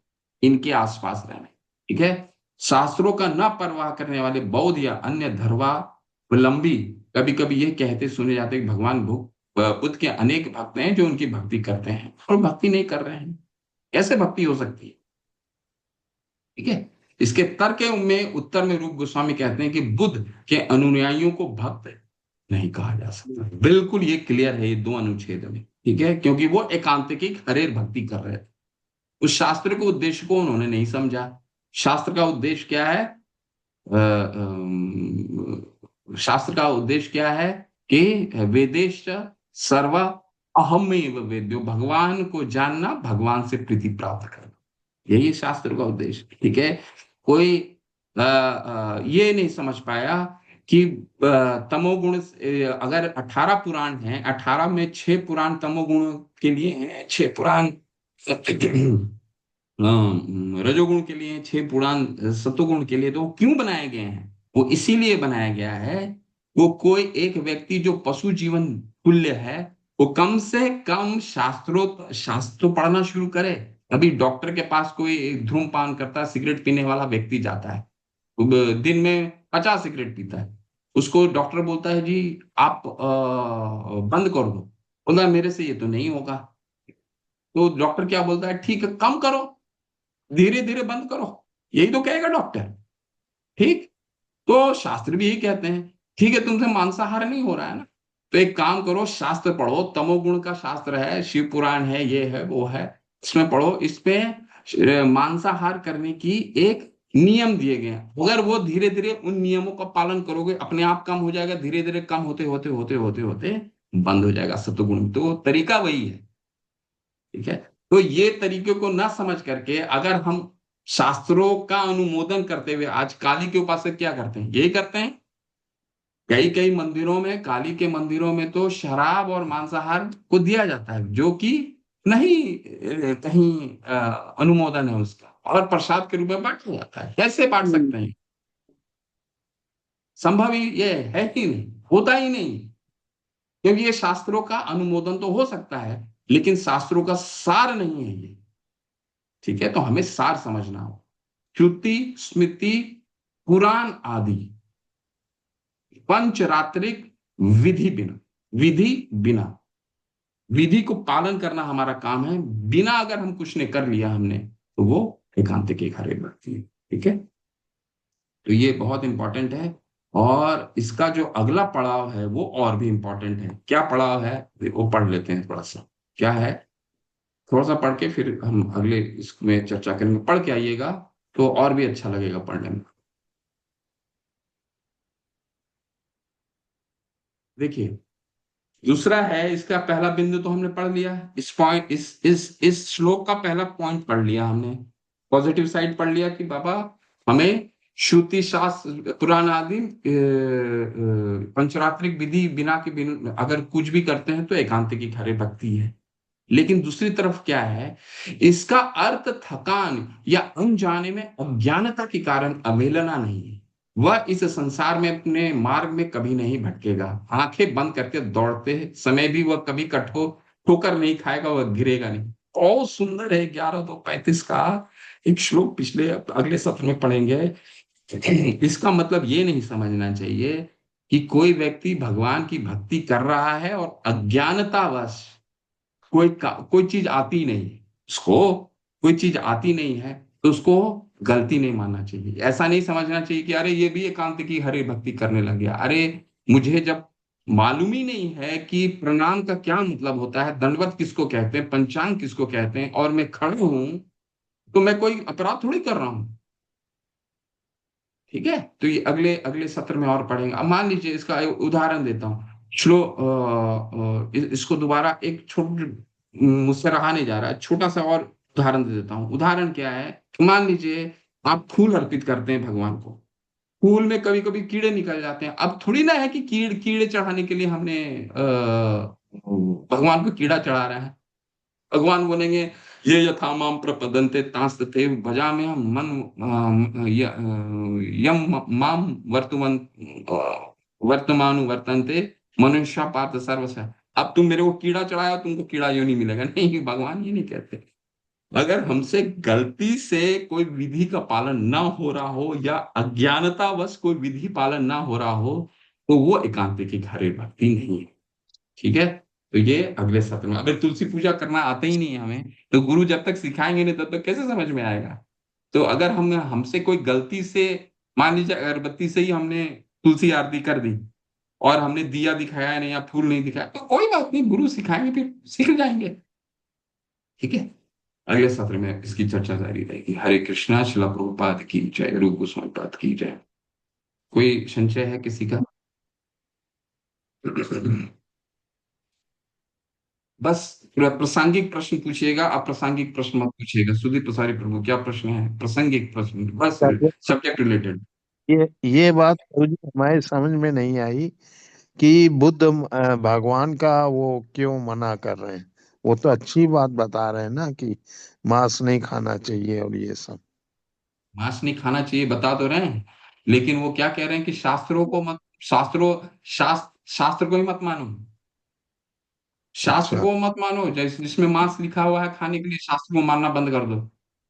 इनके आसपास रहना है। ठीक है, शास्त्रों का न परवाह करने वाले बौद्ध या अन्य धर्मावलंबी कभी कभी ये कहते सुने जाते कि भगवान बुद्ध के अनेक भक्त हैं जो उनकी भक्ति करते हैं, और भक्ति नहीं कर रहे हैं। कैसे भक्ति हो सकती है? ठीक है, इसके तर्क में उत्तर में रूप गोस्वामी कहते हैं कि बुद्ध के अनुयायियों को भक्त नहीं कहा जा सकता। बिल्कुल ये क्लियर है ये दो अनुच्छेद में। ठीक है, क्योंकि वो एकांतिक हरेर भक्ति कर रहे थे। उस शास्त्र के उद्देश्य को उन्होंने नहीं समझा। शास्त्र का उद्देश्य क्या है? शास्त्र का उद्देश्य क्या है कि वेदेश सर्व अहमेव वेद्यो, भगवान को जानना, भगवान से प्रीति प्राप्त करना, यही शास्त्र का उद्देश्य। ठीक है, कोई ये नहीं समझ पाया कि तमोगुण, अगर 18 पुराण हैं, 18 में 6 पुराण तमोगुण के लिए हैं, 6 पुराण रजोगुण के लिए, 6 पुराण सतोगुण के लिए। तो वो क्यों बनाए गए हैं? वो इसीलिए बनाया गया है, वो कोई एक व्यक्ति जो पशु जीवन तुल्य है, वो कम से कम शास्त्र पढ़ना शुरू करे, अभी डॉक्टर के पास कोई धूम्रपान करता है, सिगरेट पीने वाला व्यक्ति जाता है, दिन में 50 सिगरेट पीता है, उसको डॉक्टर बोलता है जी आप बंद कर दो, बोलता है मेरे से ये तो नहीं होगा। तो डॉक्टर क्या बोलता है, ठीक है कम करो, धीरे धीरे बंद करो, यही तो कहेगा डॉक्टर। ठीक, तो शास्त्र भी यही कहते हैं, ठीक है तुमसे मांसाहार नहीं हो रहा है ना, तो एक काम करो, शास्त्र पढ़ो, तमोगुण का शास्त्र है, शिव पुराण है, ये है वो है, इसमें पढ़ो, इस पे मांसाहार करने की एक नियम दिए गए हैं, अगर वो धीरे धीरे उन नियमों का पालन करोगे अपने आप कम हो जाएगा, धीरे धीरे कम होते होते होते होते होते बंद हो जाएगा सत्वगुण। तो तरीका वही है। ठीक है, तो ये तरीके को ना समझ करके अगर हम शास्त्रों का अनुमोदन करते हुए आज काली के उपासक क्या करते हैं, यही करते हैं। कई कई मंदिरों में, काली के मंदिरों में तो शराब और मांसाहार को दिया जाता है, जो कि नहीं कहीं अनुमोदन है उसका, और प्रसाद के रूप में बांटा जाता है। कैसे बांट सकते हैं, संभव ही ये है ही नहीं, होता ही नहीं, क्योंकि ये शास्त्रों का अनुमोदन तो हो सकता है लेकिन शास्त्रों का सार नहीं है ये। ठीक है, तो हमें सार समझना हो, श्रुति स्मृति पुराण आदि पंचरात्रिक विधि बिना, विधि बिना, विधि को पालन करना हमारा काम है, बिना अगर हम कुछ ने कर लिया हमने तो वो एकांतिक एक हरे भक्ति है। ठीक है, तो ये बहुत इंपॉर्टेंट है। और इसका जो अगला पड़ाव है वो और भी इंपॉर्टेंट है। क्या पड़ाव है वो पढ़ लेते हैं थोड़ा सा, क्या है, थोड़ा सा पढ़ के फिर हम अगले इसमें चर्चा करेंगे। पढ़ के आइएगा तो और भी अच्छा लगेगा पढ़ने में। देखिए, दूसरा है, इसका पहला बिंदु तो हमने पढ़ लिया, इस पॉइंट इस श्लोक का पहला पॉइंट पढ़ लिया हमने, पॉजिटिव साइड पढ़ लिया कि बाबा हमें श्रुति शास्त्र पुराण आदि पंचरात्रिक विधि बिना के बिना अगर कुछ भी करते हैं तो एकांतिक की हरे भक्ति है। लेकिन दूसरी तरफ क्या है, इसका अर्थ थकान या अनजाने में अज्ञानता के कारण अवहेलना नहीं है। वह इस संसार में अपने मार्ग में कभी नहीं भटकेगा, आंखें बंद करके दौड़ते समय भी वह कभी ठोकर नहीं खाएगा, वह गिरेगा नहीं। बहुत सुंदर है 11-2-35 का एक श्लोक, पिछले अगले सत्र में पढ़ेंगे। इसका मतलब ये नहीं समझना चाहिए कि कोई व्यक्ति भगवान की भक्ति कर रहा है और अज्ञानतावश कोई चीज आती नहीं है उसको, कोई चीज आती नहीं है तो उसको गलती नहीं मानना चाहिए। ऐसा नहीं समझना चाहिए कि अरे ये भी एकांत की हरे भक्ति करने लग गया, अरे मुझे जब मालूम ही नहीं है कि प्रणाम का क्या मतलब होता है, दंडवत किसको कहते हैं, पंचांग किसको कहते हैं, और मैं खड़ा हूं तो मैं कोई अपराध थोड़ी कर रहा हूं। ठीक है, तो ये अगले अगले सत्र में और पढ़ेंगे। अब मान लीजिए इसका एक उदाहरण देता हूँ, इसको दोबारा एक मुझसे रहा नहीं जा रहा है, छोटा सा और उदाहरण दे देता हूँ। उदाहरण क्या है, मान लीजिए आप फूल अर्पित करते हैं भगवान को, फूल में कभी कभी कीड़े निकल जाते हैं। अब थोड़ी ना है कि कीड़े चढ़ाने के लिए हमने भगवान को कीड़ा चढ़ा रहा है। भगवान बोलेंगे ये यथा माम प्रपदन्ते तांस्ते भजाम्य मन यम माम वर्तमान वर्तन्ते मनुष्य पार्थ सर्वश। अब तुम मेरे को कीड़ा चढ़ाया, तुमको कीड़ा यूं नहीं मिलेगा, नहीं, भगवान ये नहीं कहते। अगर हमसे गलती से कोई विधि का पालन ना हो रहा हो या अज्ञानतावश कोई विधि पालन ना हो रहा हो तो वो एकांतिक की हरे भक्ति नहीं है। ठीक है, तो ये अगले सत्र में। अगर तुलसी पूजा करना आता ही नहीं है हमें तो गुरु जब तक सिखाएंगे नहीं तब तक कैसे समझ में आएगा। तो अगर हमसे कोई गलती से, मान लीजिए अगरबत्ती से ही हमने तुलसी आरती कर दी और हमने दिया दिखाया नहीं या फूल नहीं दिखाया, तो कोई बात नहीं, गुरु सिखाएंगे फिर सीख जाएंगे। ठीक है, अगले सत्र में इसकी चर्चा जारी रहेगी। हरे कृष्णा, श्रील प्रभुपाद की जय, रूप गोस्वामी पाद की जय। कोई संशय है किसी का? बस प्रासंगिक प्रश्न पूछिएगा, अप्रासंगिक प्रश्न मत पूछिएगा। सुधीर प्रसारी प्रभु, क्या प्रश्न है? प्रासंगिक प्रश्न, बस सब्जेक्ट रिलेटेड। ये बात मुझे हमारे समझ में नहीं आई कि बुद्ध भगवान का वो क्यों मना कर रहे हैं। वो तो अच्छी बात बता रहे हैं ना कि मांस नहीं खाना चाहिए और ये सब। मांस नहीं खाना चाहिए बता तो रहे हैं, लेकिन वो क्या कह रहे हैं कि शास्त्रों को मत, शास्त्र को ही मत मानो। शास्त्र अच्छा। को मत मानो, जैसे जिसमें मांस लिखा हुआ है खाने के लिए, शास्त्र को मानना बंद कर दो।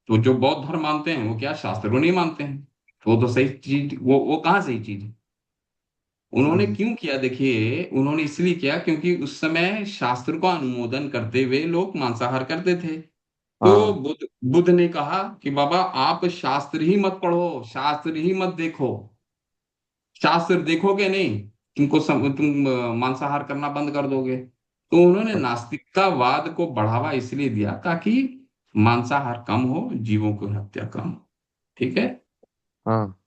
तो जो बौद्ध धर्म मानते हैं वो क्या शास्त्र को नहीं मानते हैं? तो वो तो सही चीज, वो कहाँ सही चीज है? उन्होंने हम्म। क्यों किया? देखिए, उन्होंने इसलिए किया क्योंकि उस समय शास्त्र को अनुमोदन करते हुए लोग मांसाहार करते थे। तो हाँ। बुद्ध ने कहा कि बाबा आप शास्त्र ही मत पढ़ो, शास्त्र ही मत देखो। शास्त्र देखोगे नहीं, तुम मांसाहार करना बंद कर दोगे। तो उन्होंने नास्तिकतावाद को बढ़ावा इसलिए दिया ताकि मांसाहार कम हो, जीवों की हत्या कम हो। ठीक है। हाँ,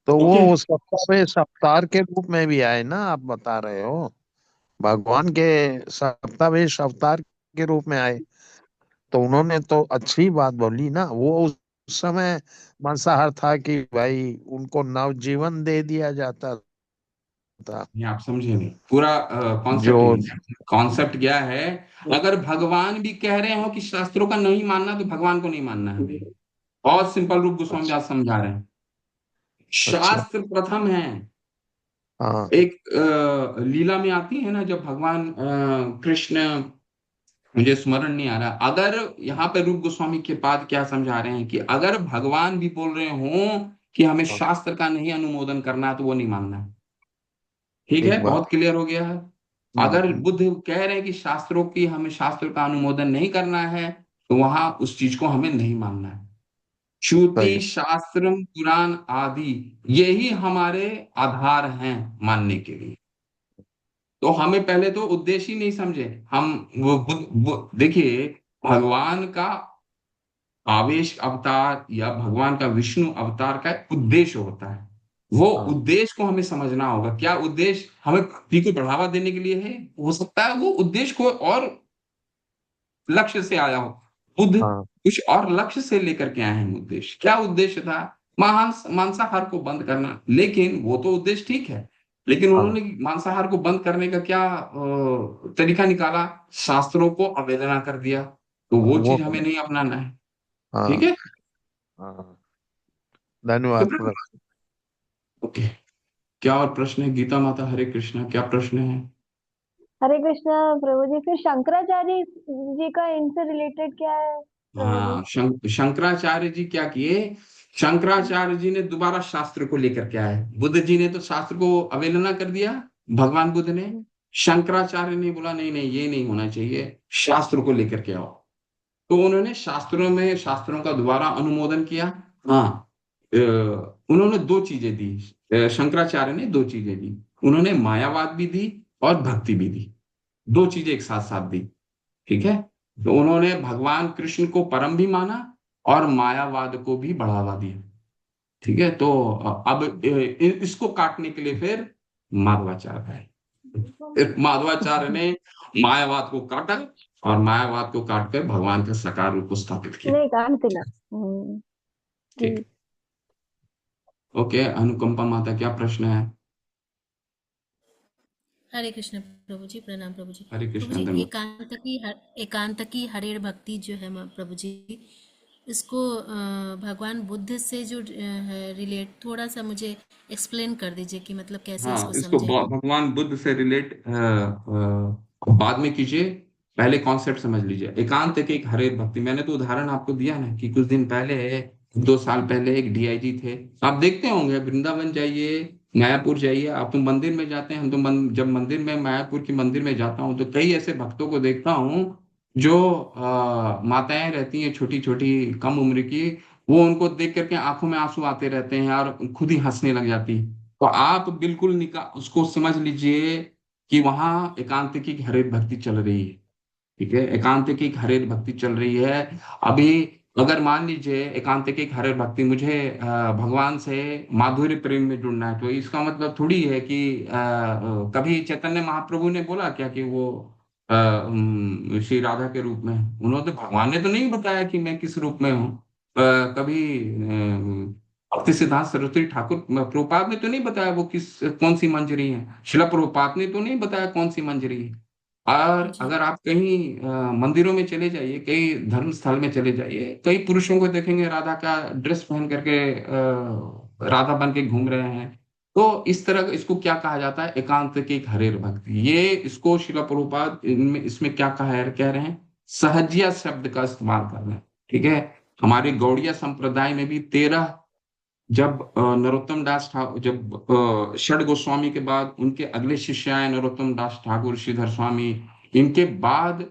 तो ओके। वो सप्ताह अवतार के रूप में भी आए ना, आप बता रहे हो। भगवान के सप्तावेश अवतार के रूप में आए, तो उन्होंने तो अच्छी बात बोली ना। वो उस समय मांसाहार था कि भाई उनको नवजीवन दे दिया जाता था। ये आप समझे नहीं पूरा जो कॉन्सेप्ट। नहीं, कॉन्सेप्ट क्या है? अगर भगवान भी कह रहे हो कि शास्त्रों का नहीं मानना, तो भगवान को नहीं मानना है हमें। बहुत सिंपल रूप गोस्वामी अच्छा। दास समझा रहे हैं। अच्छा। शास्त्र प्रथम है। हाँ। एक लीला में आती है ना, जब भगवान कृष्ण, मुझे स्मरण नहीं आ रहा, अगर यहाँ पे रूप गोस्वामी के पाद क्या समझा रहे हैं कि अगर भगवान भी बोल रहे हो कि हमें हाँ, शास्त्र का नहीं अनुमोदन करना है, तो वो नहीं मानना है। ठीक ठीक है, बात। बहुत क्लियर हो गया है। अगर हम्म। बुद्ध कह रहे हैं कि शास्त्रों की, हमें शास्त्र का अनुमोदन नहीं करना है, तो वहां उस चीज को हमें नहीं मानना है। सही। श्रुति शास्त्र पुराण आदि, यही हमारे आधार हैं मानने के लिए। तो हमें पहले तो उद्देश्य ही नहीं समझे हम। देखिए, भगवान का आवेश अवतार या भगवान का विष्णु अवतार का एक उद्देश्य होता है। वो हाँ। उद्देश्य को हमें समझना होगा। क्या उद्देश्य हमें भक्ति को बढ़ावा देने के लिए है? हो सकता है वो उद्देश्य को और लक्ष्य से आया हो। बुद्ध हाँ। कुछ और लक्ष्य से लेकर के आए हैं उद्देश्य। क्या उद्देश्य था? मांसाहार को बंद करना। लेकिन वो तो उद्देश्य ठीक है, लेकिन हाँ। उन्होंने मांसाहार को बंद करने का क्या तरीका निकाला? शास्त्रों को अवहेलना कर दिया। तो वो वो चीज हमें नहीं अपनाना है। ठीक हाँ। है। हाँ, धन्यवाद प्रभु। ओके। क्या और प्रश्न है? गीता माता, हरे कृष्णा, क्या प्रश्न है? हरे कृष्णा प्रभु जी। फिर शंकराचार्य जी का इनसे रिलेटेड क्या है प्रभु जी? हाँ, शंकराचार्य जी क्या किए? शंकराचार्य जी ने दोबारा शास्त्र को लेकर के आए। बुद्ध जी ने तो शास्त्र को अवहेलना कर दिया, भगवान बुद्ध ने। शंकराचार्य ने बोला नहीं नहीं, ये नहीं होना चाहिए, शास्त्र को लेकर के आओ। तो उन्होंने शास्त्रों का दोबारा अनुमोदन किया। हाँ, उन्होंने दो चीजें दी। शंकराचार्य ने दो चीजें दी। उन्होंने मायावाद भी दी और भक्ति भी दी। दो चीजें एक साथ साथ दी। ठीक है। तो उन्होंने भगवान कृष्ण को परम भी माना और मायावाद को भी बढ़ावा दिया। ठीक है। तो अब इसको काटने के लिए फिर माधवाचार्य है। फिर माधवाचार्य ने मायावाद को काटा और मायावाद को काट कर भगवान का साकार रूप को स्थापित किया। नहीं कांति ना। ठीक। जी। ओके, अनुकंपा माता, क्या प्रश्न है? हरे कृष्ण प्रभु जी, प्रणाम प्रभु जी। हरे प्रभु कृष्ण, जी, धन्यवाद। एकांत की हरेर भक्ति जो है प्रभु जी, इसको भगवान बुद्ध से जो है रिलेट, थोड़ा सा मुझे एक्सप्लेन कर दीजिए कि मतलब कैसे हाँ, इसको इसको समझे हम। भगवान बुद्ध से रिलेट बाद में कीजिए। पहले कॉन्सेप्ट समझ लीजिए। एकांत के एक हरे भक्ति, मैंने तो उदाहरण आपको दिया ना कि कुछ दिन पहले, 2 साल पहले एक डीआईजी थे। आप देखते होंगे, वृंदावन जाइए, मायापुर जाइए, आप तो मंदिर में जाते हैं। हम तो जब मंदिर में, मायापुर की मंदिर में जाता हूँ, तो कई ऐसे भक्तों को देखता हूँ जो माताएं रहती हैं छोटी छोटी, कम उम्र की। वो उनको देख करके आंखों में आंसू आते रहते हैं और खुद ही हंसने लग जाती। तो आप बिल्कुल उसको समझ लीजिए कि वहां एकांतिकी की हरित भक्ति चल रही है। ठीक है, एकांतिकी की हरित भक्ति चल रही है। अभी अगर मान लीजिए एकांतिकी की हरित भक्ति, मुझे भगवान से माधुर्य प्रेम में जुड़ना है, तो इसका मतलब थोड़ी है कि कभी चैतन्य महाप्रभु ने बोला क्या कि वो श्री राधा के रूप में हैं? उन्होंने तो, भगवान ने तो नहीं बताया कि मैं किस रूप में हूँ। कभी भक्ति सिद्धांत सरस्वती ठाकुर प्रभुपाद ने तो नहीं बताया वो कौन सी मंजरी है। शिला प्रभुपाद ने तो नहीं बताया कौन सी मंजरी है। और जी। अगर आप कहीं मंदिरों में चले जाइए, कई धर्म स्थल में चले जाइए, कई पुरुषों को देखेंगे राधा का ड्रेस पहन करके राधा बन के घूम रहे हैं। तो इस तरह इसको क्या कहा जाता है? एकांतिक हरिर भक्ति। ये इसको शिला प्रभुपाद इनमें इसमें क्या कह रहे हैं? सहजिया शब्द का इस्तेमाल कर रहे हैं। ठीक है। हमारे गौड़िया संप्रदाय में भी 13, जब नरोत्तम दास ठाकुर, जब षड गोस्वामी के बाद उनके अगले शिष्य आए नरोत्तम दास ठाकुर, श्रीधर स्वामी, इनके बाद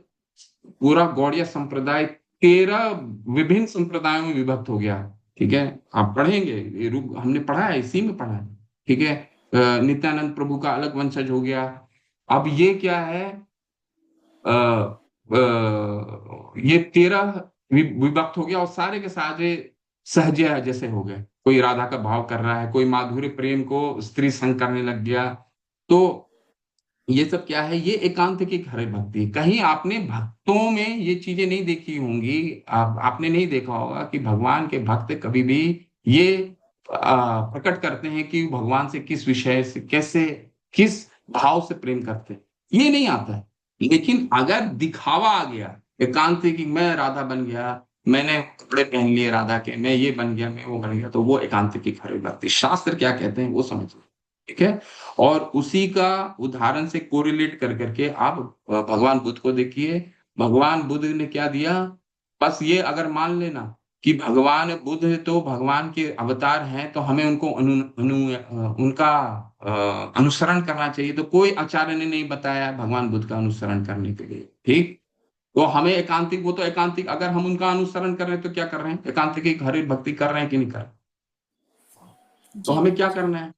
पूरा गौड़िया संप्रदाय 13 विभिन्न संप्रदायों में विभक्त हो गया। ठीक है। आप पढ़ेंगे, ये रूप हमने पढ़ा है, इसी में पढ़ा है। ठीक है। नित्यानंद प्रभु का अलग वंशज हो गया। अब ये क्या है? अ, ये 13 विभक्त हो गया और सारे के सारे सहजिया जैसे हो गए। कोई राधा का भाव कर रहा है, कोई माधुर्य प्रेम को स्त्री संग करने लग गया। तो ये सब क्या है? ये एकांत की हरि भक्ति। कहीं आपने भक्तों में ये चीजें नहीं देखी होंगी। आपने नहीं देखा होगा कि भगवान के भक्त कभी भी ये प्रकट करते हैं कि भगवान से किस विषय से, कैसे, किस भाव से प्रेम करते हैं, ये नहीं आता है। लेकिन अगर दिखावा आ गया एकांत की, मैं राधा बन गया, मैंने कपड़े पहन लिए राधा के, मैं ये बन गया, मैं वो बन गया, तो वो एकांत की हरि भक्ति। शास्त्र क्या कहते हैं वो समझिए। ठीक है। और उसी का उदाहरण से कोरिलेट कर करके आप भगवान बुद्ध को देखिए। भगवान बुद्ध ने क्या दिया? बस ये अगर मान लेना कि भगवान बुद्ध तो भगवान के अवतार हैं, तो हमें उनको उनका अनुसरण करना चाहिए। तो कोई आचार्य ने नहीं बताया भगवान बुद्ध का अनुसरण करने के लिए। ठीक। तो हमें एकांतिक, वो तो एकांतिक, अगर हम उनका अनुसरण कर रहे हैं तो क्या कर रहे हैं? एकांतिक की हरि भक्ति कर रहे हैं कि नहीं कर रहे? तो जी हमें क्या प्रभु जी। करना है?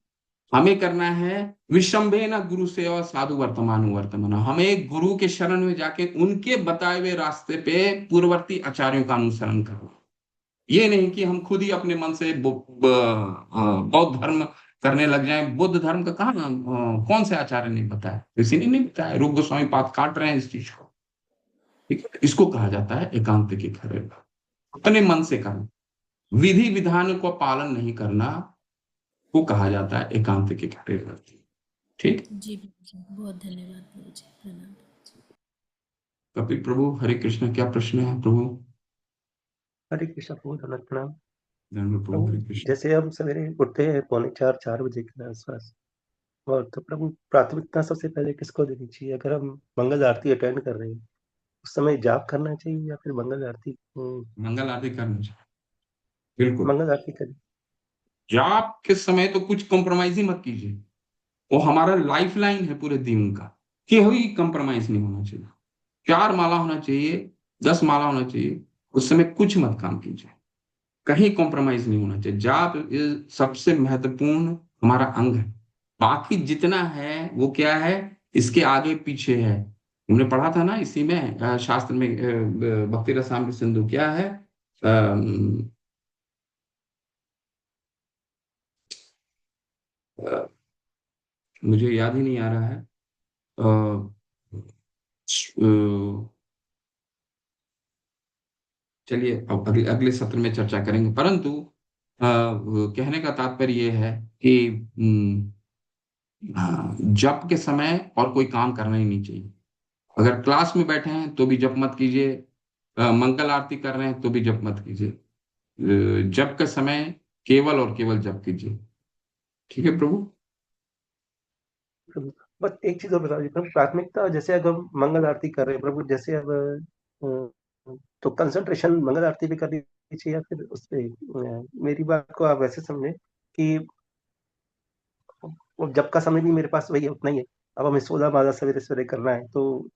हमें करना है विषम्भे न गुरु सेवा साधु वर्तमान वर्तमान। हमें गुरु के शरण में जाके उनके बताए हुए रास्ते पे पूर्ववर्ती आचार्यों का अनुसरण करना। ये नहीं कि हम खुद ही अपने मन से बौद्ध धर्म करने लग जाएं। बुद्ध धर्म का कहाँ कौन से आचार्य ने बताया? किसी ने नहीं बताया। रूप गोस्वामी पाद काट रहे हैं इस चीज को। ठीक है। इसको कहा जाता है एकांत की खरे। अपने मन से करना, विधि विधान को पालन नहीं करना, को कहा जाता है एकांत की खरे भक्ति। ठीक। जी प्रभु जी, बहुत धन्यवाद प्रभु जी, प्रणाम। कपिल प्रभु, हरे कृष्ण, क्या प्रश्न है प्रभु? हरे कृष्ण प्रभु, धन्यवाद प्रणाम। धन्यवाद प्रभु, हरे प्रभु कृष्ण। जैसे हम सवेरे उठते हैं 3:45-4 बजे के आसपास, और तो प्रभु प्राथमिकता सबसे पहले किसको देनी चाहिए? अगर हम मंगल आरती अटेंड कर रहे हैं उस समय जाप करना चाहिए या फिर मंगल आरती? मंगल आरती करनी चाहिए, बिल्कुल। मंगल आरती करें। जाप के समय तो कुछ कॉम्प्रोमाइज ही मत कीजिए। वो हमारा लाइफ लाइन है पूरे दिन का, कोई कॉम्प्रोमाइज नहीं होना चाहिए। 4 माला होना चाहिए, 10 माला होना चाहिए, उस समय कुछ मत काम कीजिए, कहीं कॉम्प्रोमाइज नहीं होना चाहिए। जाप सबसे महत्वपूर्ण हमारा अंग है। बाकी जितना है वो क्या है, इसके आगे पीछे है। हमने पढ़ा था ना इसी में शास्त्र में, भक्ति रसामृत सिंधु क्या है, अम, अ, मुझे याद ही नहीं आ रहा है। चलिए अब अगले अगले सत्र में चर्चा करेंगे। परंतु कहने का तात्पर्य यह है कि जप के समय और कोई काम करना ही नहीं चाहिए। अगर क्लास में बैठे हैं तो भी जप मत कीजिए, मंगल आरती कर रहे हैं तो भी जप मत कीजिए। जप के समय केवल और केवल जप कीजिए। ठीक है प्रभु। प्रभु बस एक चीज और बता दीजिए प्रभु, प्राथमिकता जैसे अगर हम मंगल आरती कर रहे हैं प्रभु, जैसे अब तो कंसंट्रेशन मंगल आरती पे करनी चाहिए या फिर उस पे? मेरी बात को आप वैसे समझे कि वो जब का समय भी मेरे पास वही है, उतना ही है। अब हमें 16 माला सवेरे सवेरे करना है, तो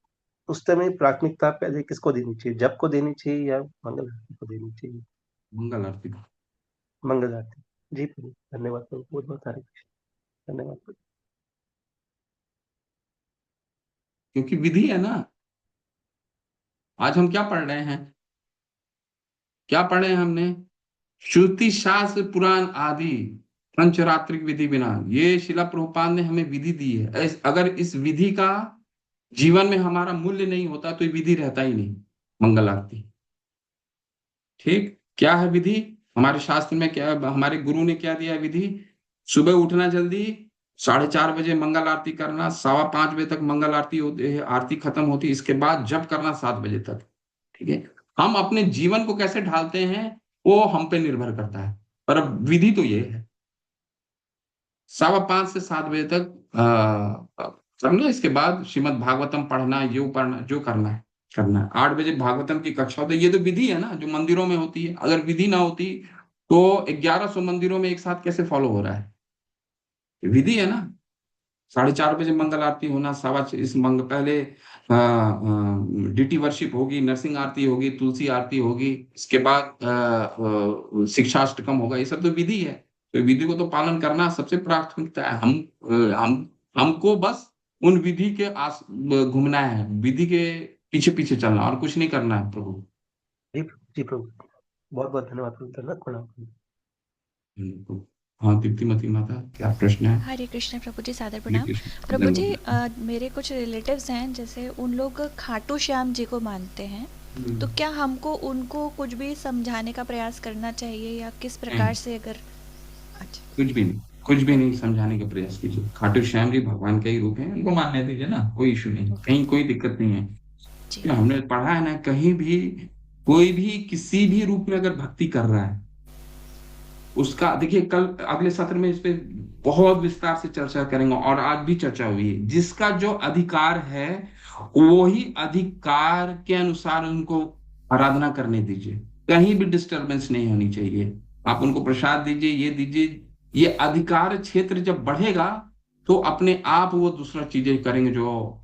उस समय प्राथमिकता पहले किसको देनी चाहिए? जप को देनी चाहिए या मंगल आरती को देनी चाहिए? मंगल आरती, मंगल आरती। जी प्रभु, धन्यवाद प्रभु, बहुत बहुत हरे कृष्ण, धन्यवाद प्रभु। क्योंकि विधि है ना। आज हम क्या पढ़ रहे हैं? क्या पढ़े हैं हमने? श्रुति शास्त्र पुराण आदि पंचरात्रिक विधि बिना। ये शिला प्रभुपाद ने हमें विधि दी है। अगर इस विधि का जीवन में हमारा मूल्य नहीं होता तो ये विधि रहता ही नहीं। मंगल आरती, ठीक। क्या है विधि? हमारे शास्त्र में क्या है? हमारे गुरु ने क्या दिया है विधि? सुबह उठना जल्दी, 4:30 बजे मंगल आरती करना, 5:15 बजे तक मंगल आरती होती है, आरती खत्म होती है, इसके बाद जप करना 7 बजे तक। ठीक है। हम अपने जीवन को कैसे ढालते हैं वो हम पे निर्भर करता है, पर अब विधि तो ये है। 5:15 से 7 बजे तक करना। इसके बाद श्रीमद् भागवतम पढ़ना, यो पढ़ना, जो करना है करना है। 8 बजे भागवतम की कक्षा होती है। ये तो विधि है ना जो मंदिरों में होती है। अगर विधि ना होती तो 1100 मंदिरों में एक साथ कैसे फॉलो हो रहा है? विधि है ना। 4:30 बजे मंगल आरती होना, इस मंग पहले डीटी वर्शिप होगी, नरसिंह आरती होगी, तुलसी आरती होगी, इसके बाद शिक्षाष्टकम होगा। ये सब तो विधि है। तो विधि को तो पालन करना सबसे प्राथमिकता है। हमको बस उन विधि के आस घूमना है, विधि के पीछे पीछे चलना, और कुछ नहीं करना है प्रभु। जी प्रभु, बहुत बहुत धन्यवाद प्रभु, धन्यवाद प्रणाम। हाँ, दीप्तिमती माता, क्या प्रश्न है? हरे कृष्ण प्रभु जी, सादर हरे प्रणाम। कृष्ण। प्रभु जी, जय मेरे कुछ रिलेटिव्स हैं, जैसे उन लोग खाटू श्याम जी को मानते हैं, तो क्या हमको उनको कुछ भी समझाने का प्रयास करना चाहिए, या किस प्रकार से? अगर अच्छा, कुछ भी नहीं, कुछ भी नहीं समझाने का प्रयास कीजिए। खाटू श्याम जी भगवान का ही रूप है, उनको मानने दीजिए ना, कोई इशू नहीं, ओके कहीं कोई दिक्कत नहीं है। जी। क्या हमने पढ़ा है ना, कहीं भी कोई भी किसी भी रूप में अगर भक्ति कर रहा है, उसका देखिए, कल अगले सत्र में इस पे बहुत विस्तार से चर्चा करेंगे, और आज भी चर्चा हुई है। जिसका जो अधिकार है वो ही अधिकार के अनुसार उनको आराधना करने दीजिए। कहीं भी डिस्टरबेंस नहीं होनी चाहिए। आप उनको प्रसाद दीजिए, ये दीजिए। ये अधिकार क्षेत्र जब बढ़ेगा तो अपने आप वो दूसरा चीजें करेंगे जो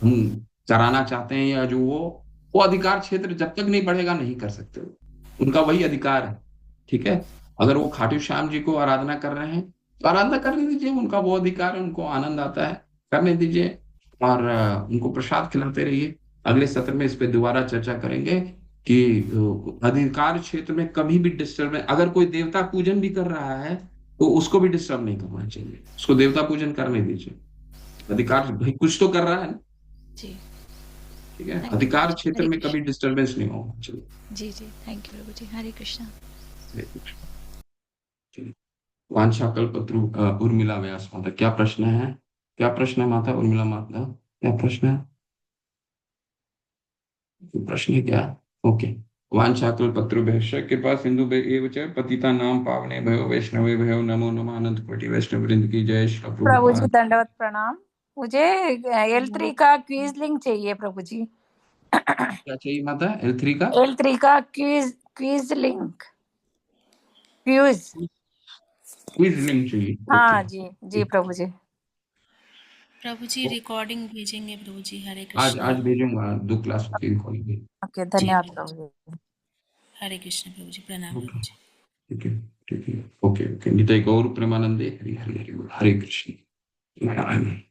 हम कराना चाहते हैं, या जो वो अधिकार क्षेत्र जब तक नहीं बढ़ेगा नहीं कर सकते। उनका वही अधिकार है। ठीक है। अगर वो खाटू श्याम जी को आराधना कर रहे हैं तो आराधना करने दीजिए, उनका वो अधिकार है, उनको आनंद आता है, करने दीजिए। और उनको प्रसाद खिलाते रहिए। अगले सत्र में इस पे दोबारा चर्चा करेंगे कि अधिकार क्षेत्र में कभी भी डिस्टर्ब, अगर कोई देवता पूजन भी कर रहा है तो उसको भी डिस्टर्ब नहीं करना चाहिए, उसको देवता पूजन करने दीजिए। अधिकार भाई कुछ तो कर रहा है ना। जी, ठीक है, थैंक यू प्रभु अधिकार जी। क्षेत्र हरे में कभी कृष्ण। डिस्टरबेंस नहीं होगा। चलिए। जी जी, थैंक यू प्रभु जी। हरे कृष्ण। चलिए। वांछा कल्पत्रु उर्मिला व्यास माता, क्या प्रश्न है? क्या प्रश्न है माता उर्मिला माता, क्या प्रश्न है? प्रश्न है क्या? ओके। वांछा कल्पतरुभ्यश्च कृपा सिंधु एव च पतिता नाम पावने भयो वैष्णवे भयो नमो नमः। अनंत कोटि वैष्णव वृंद की जय। श्री प्रभु जी प्रभुपाद। दंडवत प्रणाम। मुझे L3 का क्विज लिंक चाहिए प्रभु जी। क्या चाहिए माता? L3 का L3 का quiz link, quiz. Quiz link चाहिए। ओके। हाँ जी जी प्रभु जी। प्रभु जी रिकॉर्डिंग भेजेंगे प्रभु जी। हरे आज कृष्णा। भेजूंगा, 2 क्लास होती है खोलेंगे। ओके, जी धन्यवाद प्रभु जी। प्रभु जी। हरे कृष्ण प्रभु जी, प्रणाम ओके। प्रभु जी। ठीक है। ठीक है। Okay okay. निताई गौर प्रेमानंदे हरि हरि हरि बोल। हरे कृष्ण। नारायण।